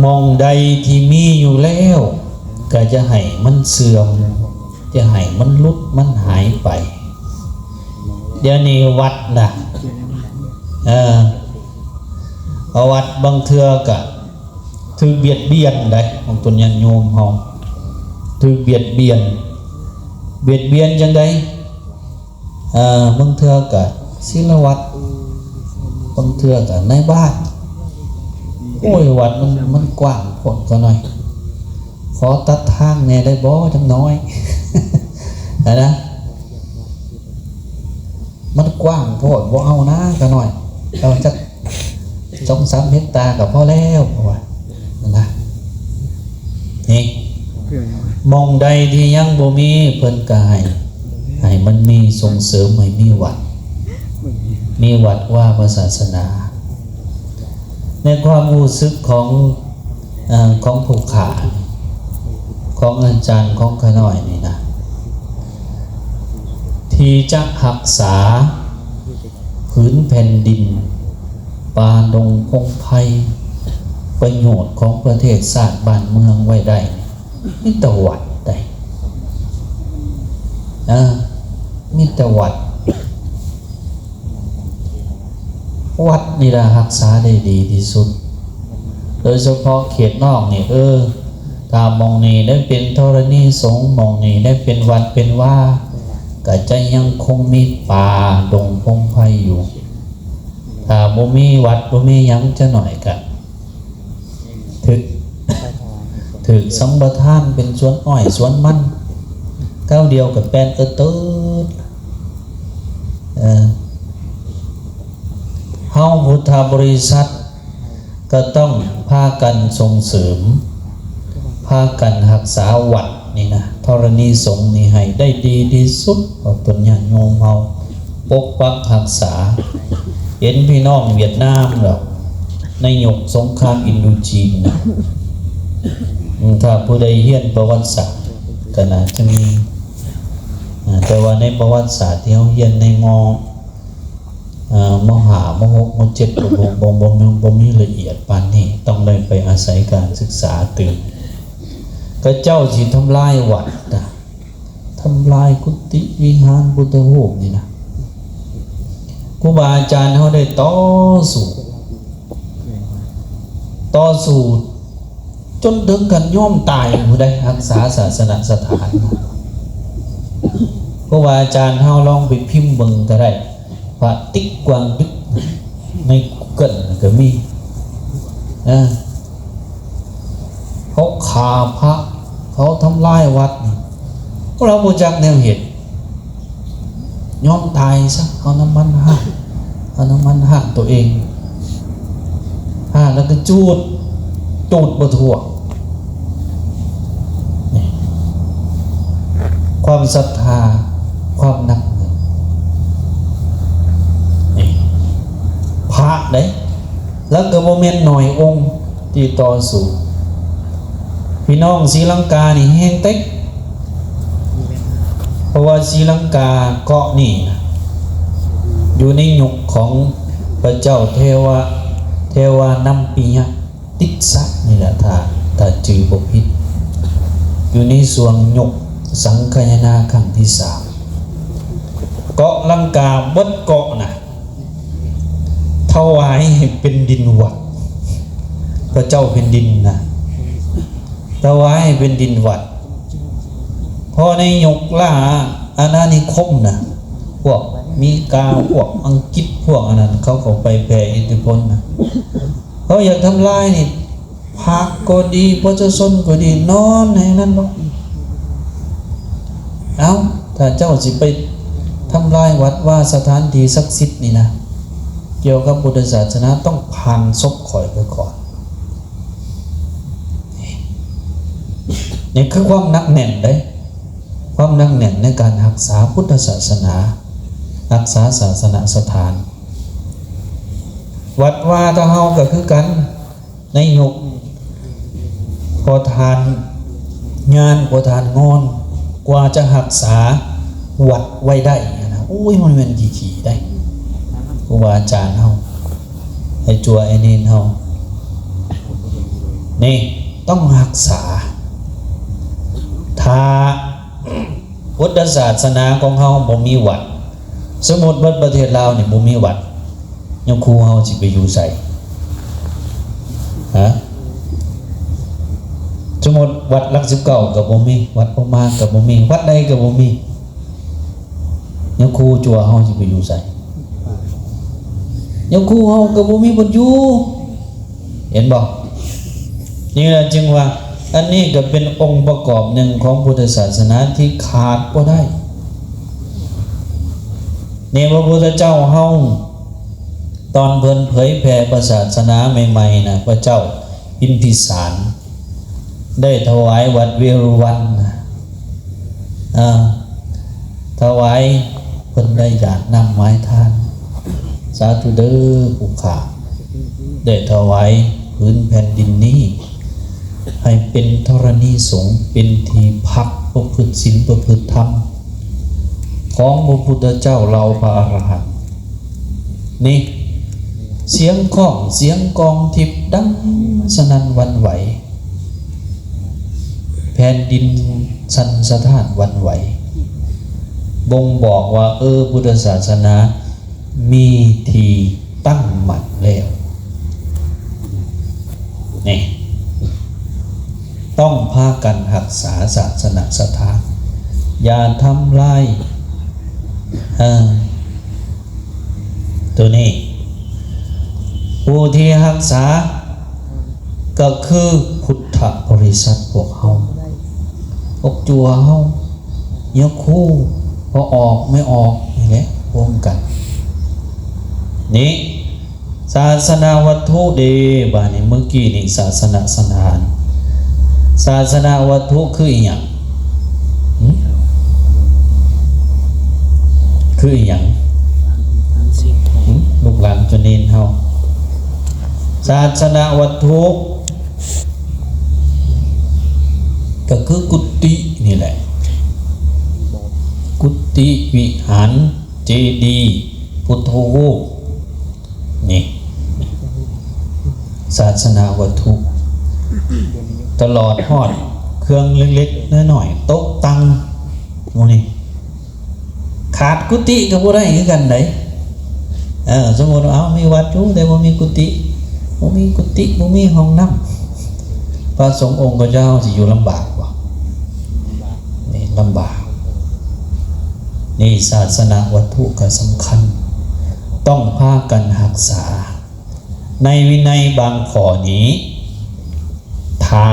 มองใดที่มีอยู่แล้วก็จะให้มันเสื่อมจะให้มันลุดมันหายไปเดี๋ยวนี้วัดนะวัดบางเทื่อก็ถือเบียดเบียนได้ของตนยันโยมเฮาถือเบียดเบียนจังไดบางเทื่อก็ศิลวัดบางเทื่อก็ในบ้านโอ้ยวัดมันกว้างโพดก็หน่อยขอตัดทางแน่ได้บ่จังน้อยนะมันกว้างโพดบ่เอานะก็หน่อยเอาจัก2-3 เฮกตาร์ก็พอแล้วว่านะนี่มองใดที่ยังบ่มีเพิ่นก็ให้มันมีส่งเสริมให้มีวัดว่าพระศาสนาในความรู้สึกของผู้ขาของอาจารย์ของขน้อยนี่นะที่จะรักษาพื้นแผ่นดินป่าดงพงไพรประโยชน์ของประเทศชาติบ้านเมืองไว้ได้มีแต่วัดได้มีแต่วัดนี่ล่ะรักษาได้ดีที่สุดโดยเฉพาะเขตนอกนี่ถ้ามองนี่ได้เป็นธรณีสงฆ์มองนี่ได้เป็นวัดเป็นว่าก็จะยังคงมีป่าดงพงไพรอยู่ถ้าบ่มีวัดบ่มีหยังจะหน่อยก็ถึกสัมปทานเป็นสวนอ้อยสวนมันก้าวเดียวกับแป้นตืดเฮาพุทธบริษัทก็ต้องพากันส่งเสริมพากันรักษาวัดนี่นะธรณีสงฆ์นี่ให้ได้ดีที่สุดเอาตนญาติโยมเฮาปกปักรักษาเห็นพี่น้องเวียดนามหรอก ในยุคสงครามอินโดจีนนะถ้าผู้ใดเรียนประวัติศาสตร์ก็น่าจะมีแต่ว่าในประวัติศาสตร์ที่เขาเรียนในม.5 ม.6 ม.7 บ่มีละเอียดปานนี้ต้องได้ไปอาศัยการศึกษาตื่นก็เจ้าสิทำลายวัดนะทำลายกุฏิวิหารพุทธรูปนี่นะครูบาอาจารย์เขาได้ต่อสู้จนถึงกันย่อมตายผู้ใดรักษาศาสนสถานครูบาอาจารย์เขาลองไปพิมพ์เบิ่งก็ได้พระติ๊กกวางดึกในเกิดก็มีเขาฆ่าพระเขาทำลายวัดพวกเราบูจักแนวเหตุยอมตายซะเอาน้ำมันห้าตัวเองแล้วก็จูดบะทั่วความศรัทธาความนักพระได้แล้วก็โมเมนต์หน่อยองค์ที่ต่อสู้พี่น้องศรีลังกานี่แห้งเต็กเพราะว่าศรีลังกาเกาะนี่นะอยู่ในยุคของพระเจ้าเทวานัมปิยะติสะนี่แหละถ้าจือบ่ผิดอยู่ในส่วนยุคสังคายนาครั้งที่ 3เกาะลังกาเบิดเกาะนะถวายให้เป็นดินวัดพระเจ้าเป็นดินนะถวายให้เป็นดินวัดพอในยุคล่าอาณานิคมนะพวกมีกาพวกอังกฤษพวกอันนั้นเขาไปแผ่อิทธิพลนะเขาอยากทำลายนี่พรรคก็ดีประชาชนก็ดีนอนในนั้นเนาะถ้าเจ้าสิไปทำลายวัดว่าสถานที่ศักดิ์สิทธิ์นี่นะเกี่ยวกับพุทธศาสนาต้องผ่านศพข่อยไปก่อนนี่คือความหนักแน่นได้ความหนักแน่นในการรักษาพุทธศาสนารักษาศาสนสถานวัดว่าตะเฮาก็คือกันในยุคพอทานงานพอทานงอนกว่าจะรักษาวัดไว้ได้นะมันเป็นขี่ได้ครูบาอาจารย์เฮาไอ้จัวไอ้นินเฮานี่ต้องรักษาถ้าพุทธศาสนาของเฮาบ่มีวัดสมมุติว่าประเทศลาวนี่บ่มีวัดยังครูเฮาสิไปอยู่ไสสมมุติวัดหลัก19ก็บ่มีวัดประมาณก็บ่มีวัดใดก็บ่มียังครูจัวเฮาสิไปอยู่ไสยังครูเฮาก็บ่มีบ่อยู่เห็นบ่นี่แหละจึงว่าอันนี้ก็เป็นองค์ประกอบหนึ่งของพุทธศาสนาที่ขาดบ่ได้นี่พระพุทธเจ้าเฮาตอนเพิ่นเผยแผ่ศาสนาใหม่ๆนะพระเจ้าพิมพิสารได้ถวายวัดเวรุวันถวายเพิ่นได้หยาดน้ำไม้ทานสาธุเด้อผู้ข้าได้ถวายพื้นแผ่นดินนี้ให้เป็นธรณีสงฆ์เป็นที่พักประพฤติศีลประพฤติธรรมของพระพุทธเจ้าเราพระอรหันต์นี่เสียงข้องเสียงกองทิพย์ดังสนั่นหวั่นไหวแผ่นดินสั่นสะท้านหวั่นไหวบ่งบอกว่าพุทธศาสนามีที่ตั้งมั่นแล้วนี่ต้องพากันรักษาศาสนสถานอย่าทำลายตัวนี้ผู้ที่รักษาก็คือพุทธบริษัทพวกเฮาพวกจัวเฮาเยอะคู่พอออกไม่ออกนี่แหละรวมกันนี่ศาสนาวัตถุเดบานี่เมื่อกี้นี่ศาสนาสถานศาสนาวัตถุคืออีหยังคืออีหยังลูกหลานจนเน้นเฮา ศาสนาวัตถุก็คือกุฏินี่แหละกุฏิวิหารเจดีย์พุทธรูปนี่ศาสนาวัตถุตลอดฮอดเครื่องเล็กๆน้อยๆโต๊ะตังโมนี่ขาดกุฏิก็บ่ได้คือกันไดสมมุติว่ามีวัดอยู่แต่บ่มีกุฏิบ่มีกุฏิบ่มีห้องน้ำพระสงฆ์องค์พระเจ้าสิอยู่ลำบากบ่นี่ลำบากนี่ศาสนาวัตถุก็สำคัญต้องพากันรักษาในวินัยบางข้อนี้ถ้า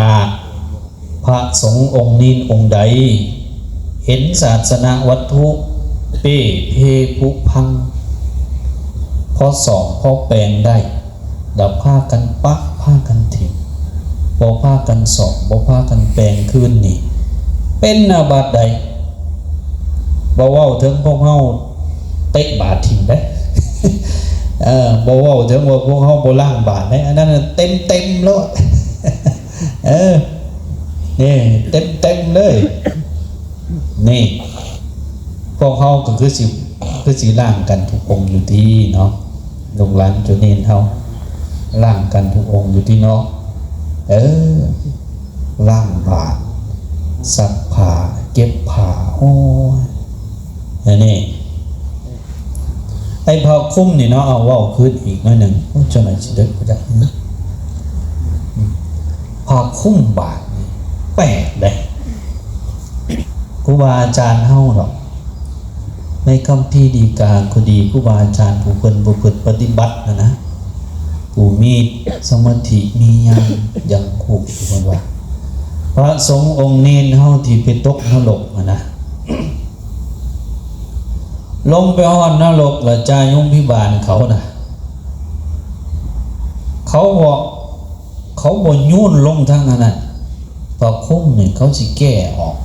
พระสงฆ์องค์นี้องค์ใดเห็นศาสนาวัตถุเป้เพพุพังพอสองพอแปลงได้ดับผ้ากันปะผ้ากันถิ่มบ่ผ้ากันสองบ่ผ้ากันแปลงคืนนี่เป็นอาบัติใดบ่เว้าถึงพวกเฮาเตะบาตรถิ่มได้ บ่เว้าถึงว่าพวกเฮาบ่ล้างบาตรได้อันนั้นเต็มแล้ว นี่เต็มเลยนี่พวกเขาก็คือสิล่างกันทุกองค์อยู่ที่เนาะลูกหลานจุเนนเขาล่างกันทุกองค์อยู่ที่เนาะล่างบาตรซักผ้าเก็บผ้าโอ้ยนี่ไอ้ผ้าคลุมนี่เนาะเอาว่าขึ้นอีกหน่อยหนึ่งจนไหนสิเด็กก็ได้ผ้าคลุมบาตรแปลกเลยครูบาอาจารย์เฮาหรอกในคำพีดีกาก็ดีครูบาอาจารย์ผู้เพิ่นปฏิบัตินะผู้มีสมาธิมีญาณยังคุกอยู่ว่าพระสงฆ์องค์เนรเฮาที่ไปตกนรกนะลงไปฮอดนรกแล้วจายุงพิบาลเขานะเขาบ่ยุ่นลงทางนั้นพอคุ้มเนี่ยเขาสิแก้ออก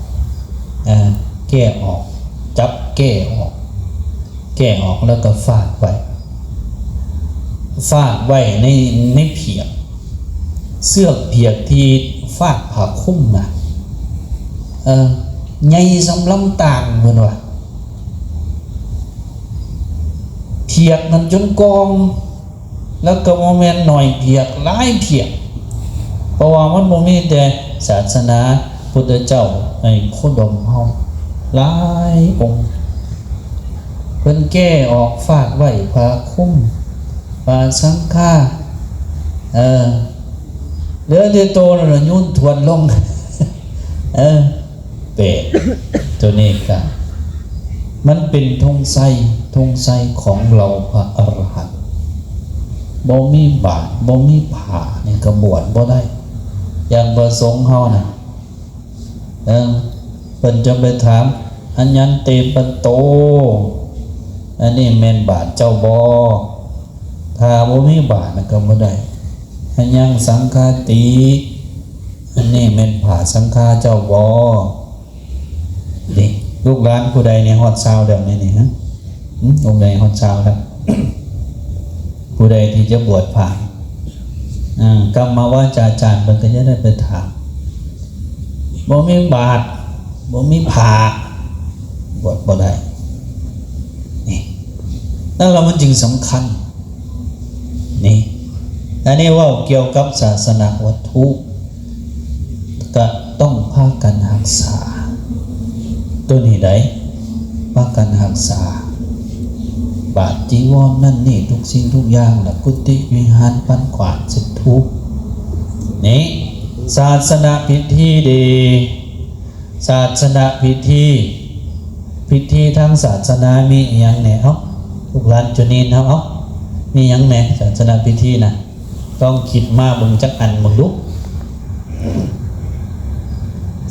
จับแก้ออกแล้วก็ฟาดไว้ในเพียกเสื้อเพียกที่ฟาดผ้าคุ้มนะใหญ่สำลำต่างเหมือนว่าเพียกนั้นจนกองแล้วก็โมเมนต์หน่อยเพียกหลายเพียกเพราะว่ามันบ่มีแต่ศาสนาพุทธเจ้าในโคดมเฮาหลายองค์เพิ่นแก้ออกฟาดไว้ผ้าคุ้มผ้าสังฆาเหลือแต่โตแล้วยุ่นทวนลง เป็ดตัวนี้ก็มันเป็นธงไสของเราพระอรหันต์บ่มีบาตรบ่มีผ้านี่ก็บวชบ่ได้อย่างประสงค์เฮาน่ะเพิ่นจะไปถามอัญญันเตปโตอันนี้แม่นบาตรเจ้าบ่ถ้าบ่มีบาตรก็บ่ได้อัญญังสังฆาติอันนี้แม่นผ้าสังฆาเจ้าบ่นี่ลูกหลานผู้ใดเนี่ยฮอดซาวแล้วนี่ฮะองค์ใดฮอดซาวแล้ว ผู้ใดที่จะบวชผ่านกรรมวาจาจารย์มันก็จะได้ไปถามบ่มีบาตรบ่มีผ้าบวชบ่ได้นี่นั่นเรามันจึงสำคัญนี่อันนี้ว่าเกี่ยวกับศาสนาวัตถุก็ต้องพากันรักษาตัวนี้ได้พากันรักษาบาตรจีวรนั่นนี่ทุกสิ่งทุกอย่างนะกุฏิวิหารปันกวาดสิทุกนี่ศาสนาพิธีดีศาสนาพิธีทางศาสนามีอย่างไหนทุกร้านจุนีนมีอย่างไหนศาสนาพิธีนะต้องคิดมาบึงจักอันบึงลุก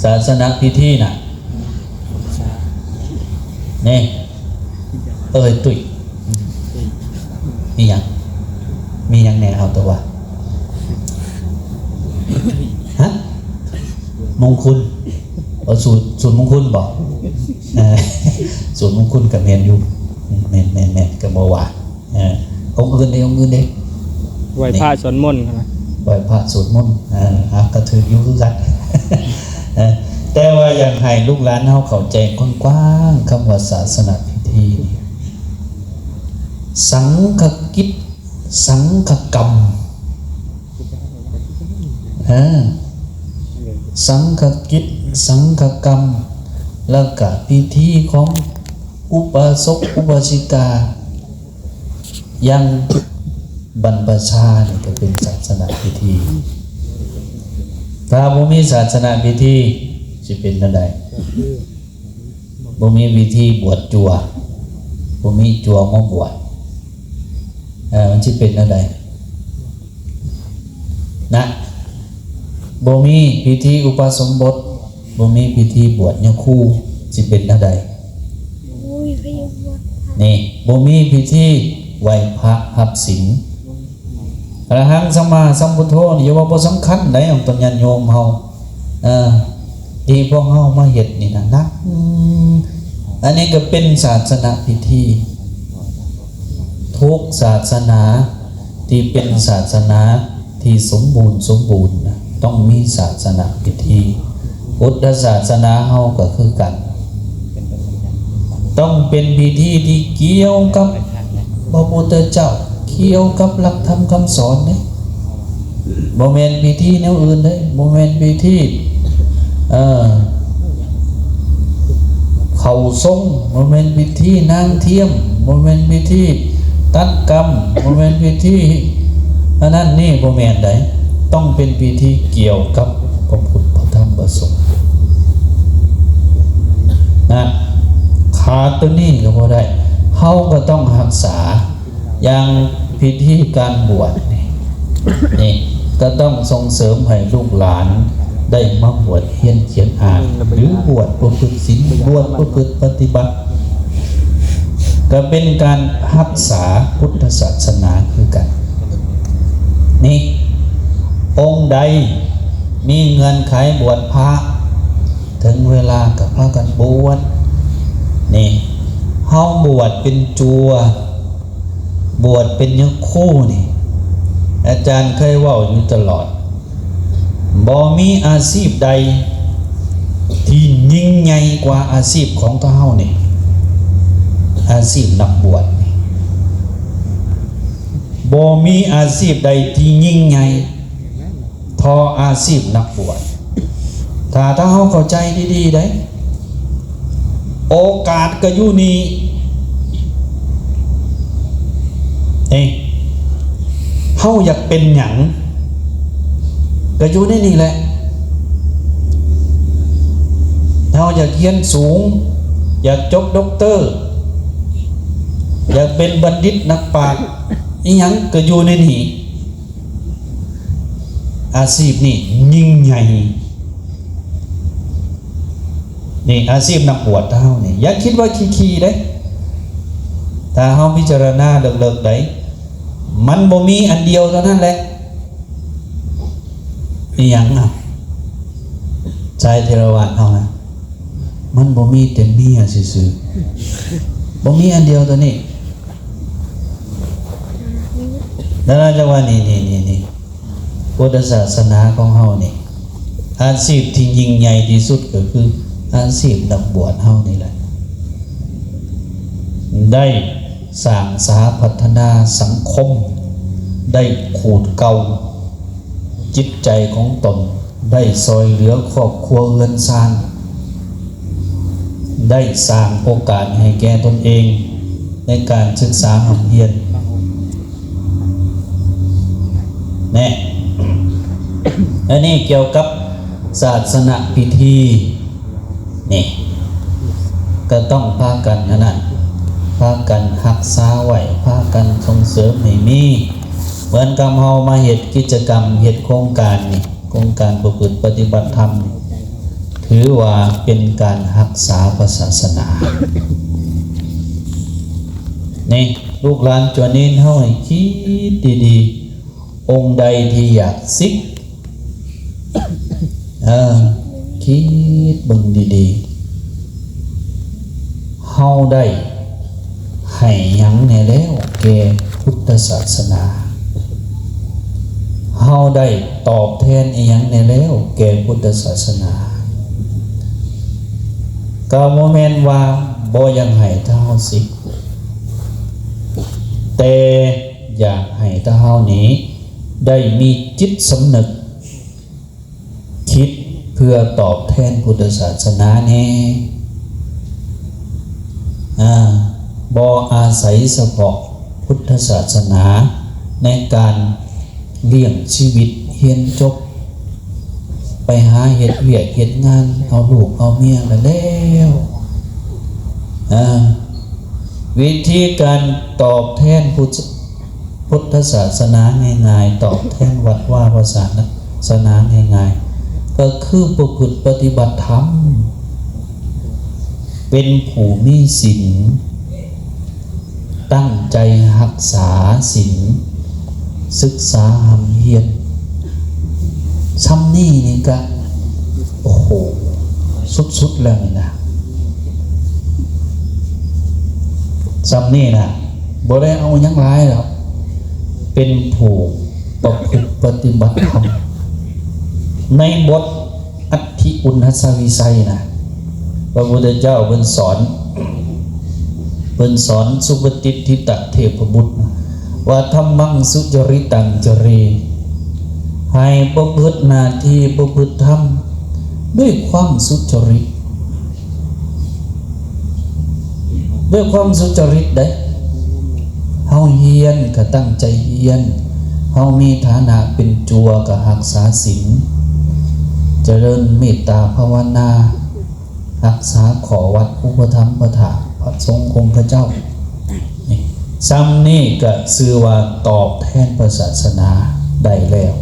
ศาสนาพิธีนะนี่ตุ้ยมีอย่างแน่เอาตัวว่าฮะมงคลสูตรมงคลบอกสูตรมงคลกับแมนอยู่แมนกับบ่ว่าองค์อื่นเด้ ไหว้พระสวดมนต์ครับ ไหว้พระสวดมนต์ก็ถืออยู่คือกัน แต่ว่าอยากให้ลูกหลานเฮาเข้าใจกว้างๆคำว่าศาสนาพิธีสังฆกิจสังฆกรรมสังฆกิจสังฆกรรมแล้วก็พิธีของอุปาสกอุปาสิกายังบรรพชาเนี่ยก็เป็นศาสนาพิธีถ้าบ่มีศาสนาพิธีสิเป็นจังไดบ่มีพิธีบวชจั่วบ่มีจั่วมาบวชมันสิเป็นจังไดนะบ่มีพิธีอุปสมบทบ่มีพิธีบวชยะคู่สิเป็นจังไดนี่บ่มีพิธีไหว้พระรับศีลอรหังสัมมาสัมพุทโธนี่อย่าว่าบ่สำคัญได้ของตนญาติโยมเฮาที่พวกเฮามาเฮ็ดนี่นะอันนี้ก็เป็นศาสนาพิธีทุกศาสนาที่เป็นศาสนาที่สมบูรณ์นะต้องมีศาสนาพิธีพุทธศาสนาเฮาก็คือกันต้องเป็นพิธีที่เกี่ยวกับพระพุทธเจ้าเกี่ยวกับหลักธรรมคำสอนเนี่ยบ่แม่นพิธีแนวอื่นเด้บ่แม่นพิธีเข้าทรงบ่แม่นพิธีนางเทียมบ่แม่นพิธีตัดกรรมบ่แม่นพิธีอันนั้นนี่บ่แม่นได้ต้องเป็นพิธีเกี่ยวกับพระพุทธพระธรรมพระสงฆ์นะขาดตัวนี้ก็บ่ได้เฮาก็ต้องรักษาอย่างพิธีการบวชนี่ก็ต้องส่งเสริมให้ลูกหลานได้มาบวชเรียนเขียนอ่านหรือบวชประพฤติศีลบวชประพฤติปฏิบัติก็เป็นการรักษาพุทธศาสนาคือกันนี่องค์ใดมีเงินไขบวชพระถึงเวลากับพระกันบวชนี่เฮาบวชเป็นจัวบวชเป็นยกคู่นี่อาจารย์เคยเว้าอยู่ตลอดบ่มีอาชีพใดที่ยิ่งใหญ่กว่าอาชีพของเฮานี่อาชีพนักบวชบ่มีอาชีพใดที่ยิ่งใหญ่เท่าอาชีพนักบวชถ้าเฮาเข้าใจดีๆได้โอกาสก็อยู่นี่เฮาอยากเป็นหยังก็อยู่ในนี่แหละเฮาอยากเรียนสูงอยากจบด็อกเตอร์อยากเป็นบัณฑิตนักปราชญ์อีหยังก็อยู่ในนี่อาชีพนี่ยิ่งใหญ่นี่อาชีพนักบวชเฮานี่อย่าคิดว่าขี้ๆเด้ถ้าเฮาพิจารณาเลิกๆได้มันบ่มีอันเดียวเท่านั้นแหละอีหยังชายเทรวาสเฮานะมันบ่มีแต่เมียซื่อๆบ่มีอันเดียวตัวนี้แล้วเราจะว่านี่พุทธศาสนาของเฮานี่อาชีพที่ยิ่งใหญ่ที่สุดก็คืออาชีพนักบวชเฮานี่แหละได้สร้างสาพัฒนาสังคมได้ขูดเกาจิตใจของตนได้ซอยเหลือครอบครัวเรือนซานได้สร้างโอกาสให้แก่ตนเองในการศึกษาหำเรียนแน่ อันนี้เกี่ยวกับศาสนาพิธีนี่ก็ต้องพากันนั่นพากันรักษาไว้พากันส่งเสริมให้มีเหมือนกับเฮามาเฮ็ดกิจกรรมเฮ็ดโครงการนี่โครงการประพฤติปฏิบัติธรรมถือว่าเป็นการรักษาศาสนานี่ลูกหลานจวนนี้เฮาให้คิดดีๆองค์ใดที่อยากซิกคิดเบิ่งดีๆเฮาได้ให้หยังแน่แล้วแก่พุทธศาสนา เฮาได้ตอบแทนอีหยังในแล้วแก่พุทธศาสนาก็บ่แม่นว่าบ่ยังให้เฮาสิแต่อยากให้เฮานี้ได้มีจิตสำนึกคิดเพื่อตอบแทนพุทธศาสนาแน่บ่อาศัยเฉพาะพุทธศาสนาในการเลี้ยงชีวิตเรียนจบไปหาเฮ็ดเวียกเฮ็ดงานเอาลูกเอาเมียแล้ววิธีการตอบแทนพุทธศาสนาง่ายๆตอบแทนวัดว่าศาสนาง่ายๆก็คือประพฤติปฏิบัติธรรมเป็นผู้มีศีลตั้งใจรักษาศีลศึกษาหำเฮียนซ้ำนี่ก็โอ้โหสุดๆแล้วนี่นะซ้ำนี่นะบ่ได้เอาหยังหลายหรอกเป็นผู้ประพฤติปฏิบัติธรรมในบทอัตถิอุณหสวิสัยนะพระพุทธเจ้าเพิ่นสอนสุปฏิทิตเทพบุตรว่าธัมมังสุจริตังจเรให้ประพฤติหน้าที่ประพฤติธรรมด้วยความสุจริตด้วยความสุจริตได้เฮาเฮียนก็ตั้งใจเฮียนเฮามีฐานะเป็นจัวก็รักษาศีลเจริญเมตตาภาวนารักษาขอวัดอุปถัมภ์ประทานพระสงฆ์องค์พระเจ้านี่ซ้ำนี่ก็ชื่อว่าตอบแทนพระศาสนาได้แล้ว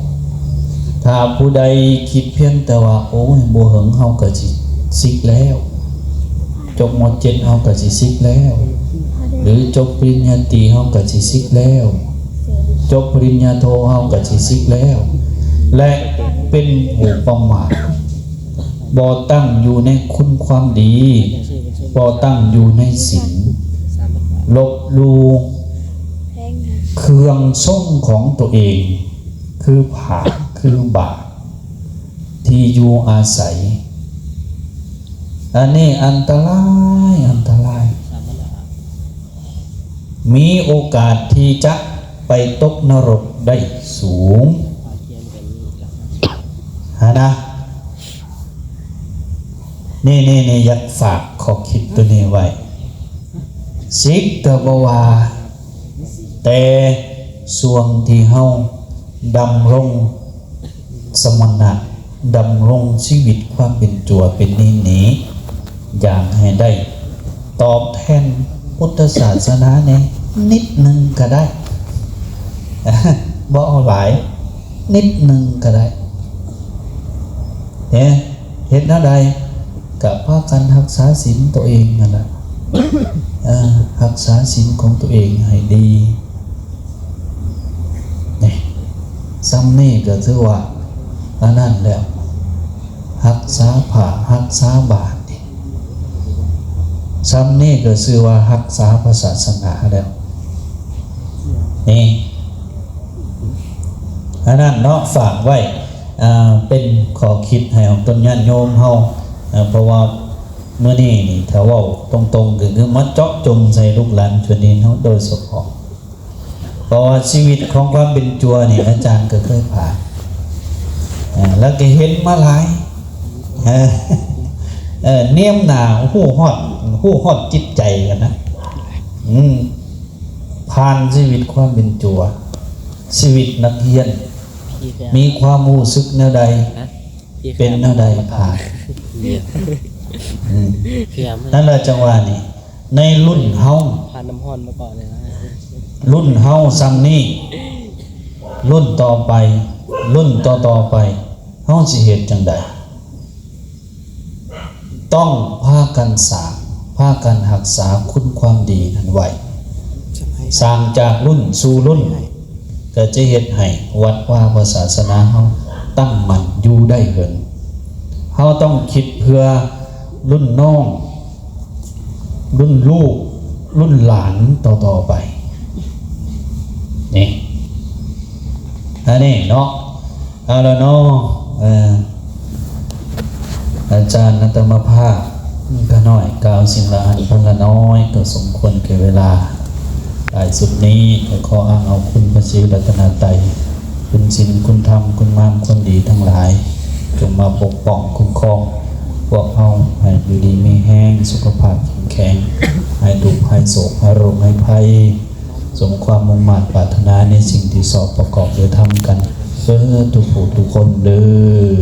ถ้าผู้ใดคิดเพียงแต่ว่าโอ้ยบ่เหิงเฮาก็สิซิกแล้วจบม.7เฮาก็สิซิกแล้วหรือจบปริญญาตรีเฮาก็สิซิกแล้วจบปริญญาโทเฮาก็สิซิกแล้วและเป็นผู้ประมาทบ่ตั้งอยู่ในคุณความดีบ่ตั้งอยู่ในศีลลบลูเครื่องส่งของตัวเองคือผาคือบาปที่อยู่อาศัยอันนี้อันตรายมีโอกาสที่จะไปตกนรกได้สูงนะนี่อยากฝากข้อคิดตัวนี้ไว้สิกกบวาแต่ส่วนที่เฮาดำรงสมณะดำรงชีวิตความเป็นจัวเป็นนี้อย่างให้ได้ตอบแทนพุทธศาสนาเนี่ยนิดนึงก็ได้บ่เอาหลายนิดนึงก็ได้เนี่ยเห็นอะไรกับพากันรักษาศีลตัวเองนั่นแหละรักษาศีลของตัวเองให้ดีนี่ซ้ำนี่ก็ถือว่าอันนั้นแล้วรักษาผ้ารักษาบาตรซ้ำนี่ก็ชื่อว่ารักษาศาสนาแล้วนี่อันนั้นเนาะฝากไว้เป็นขอคิดให้ของต้นญาติโยมเฮาเพราะว่าเมื่อนี้นี่ถ้าว่าตรงๆคือมาเจาะจงใส่ลูกหลานชนนี้เฮาโดยเฉพาะเพราะว่าชีวิตของความเป็นจัวนี่อาจารย์ก็เคยผ่านแล้วก็เห็นมาหลายเนียมหนาหู้ฮอดจิตใจกันนะผ่านชีวิตความเป็นจัวชีวิตนักเรียนมีความรู้สึกแนวใดเป็นแนวใดผ่านนั่นแหละจังหวะนี้ในรุ่นเฮาผ่านน้ำห้อนมาก่อนเลยนะรุ่นเฮาซ้ำนี้รุ่นต่อไปรุ่นต่อไปเฮาสิเฮ็ดจังใดต้องพากันสร้างพากันรักษาคุณความดีนั้นไว้สร้างจากรุ่นสู่รุ่นก็จะเฮ็ดให้วัดว่าศาสนาเฮาตั้งมั่นอยู่ได้เหินเฮาต้องคิดเพื่อรุ่นน้องรุ่นลูกรุ่นหลานต่อไปนี่อันนี้เนาะ เอาละเนาะอาจารย์นัตมภาพก็น้อยกล่าวสิ่งละอันเพิ่งละน้อยก็สมควรแก่เวลาหลายสุดนี้ก็ขออ้างเอาคุณพระศรีรัตนตรัยคุณศีลคุณธรรมคุณงามคุณดีทั้งหลายจงมาปกป้องคุ้มครองพวกเราให้อยู่ดีมีแห้งสุขภาพแข็งแรงให้ดุให้โศกให้โรคให้ภัยสมความมุ่งมั่นปรารถนาในสิ่งที่สอบประกอบโดยทำกันเพื่อทุกผู้ทุกคนเด้อ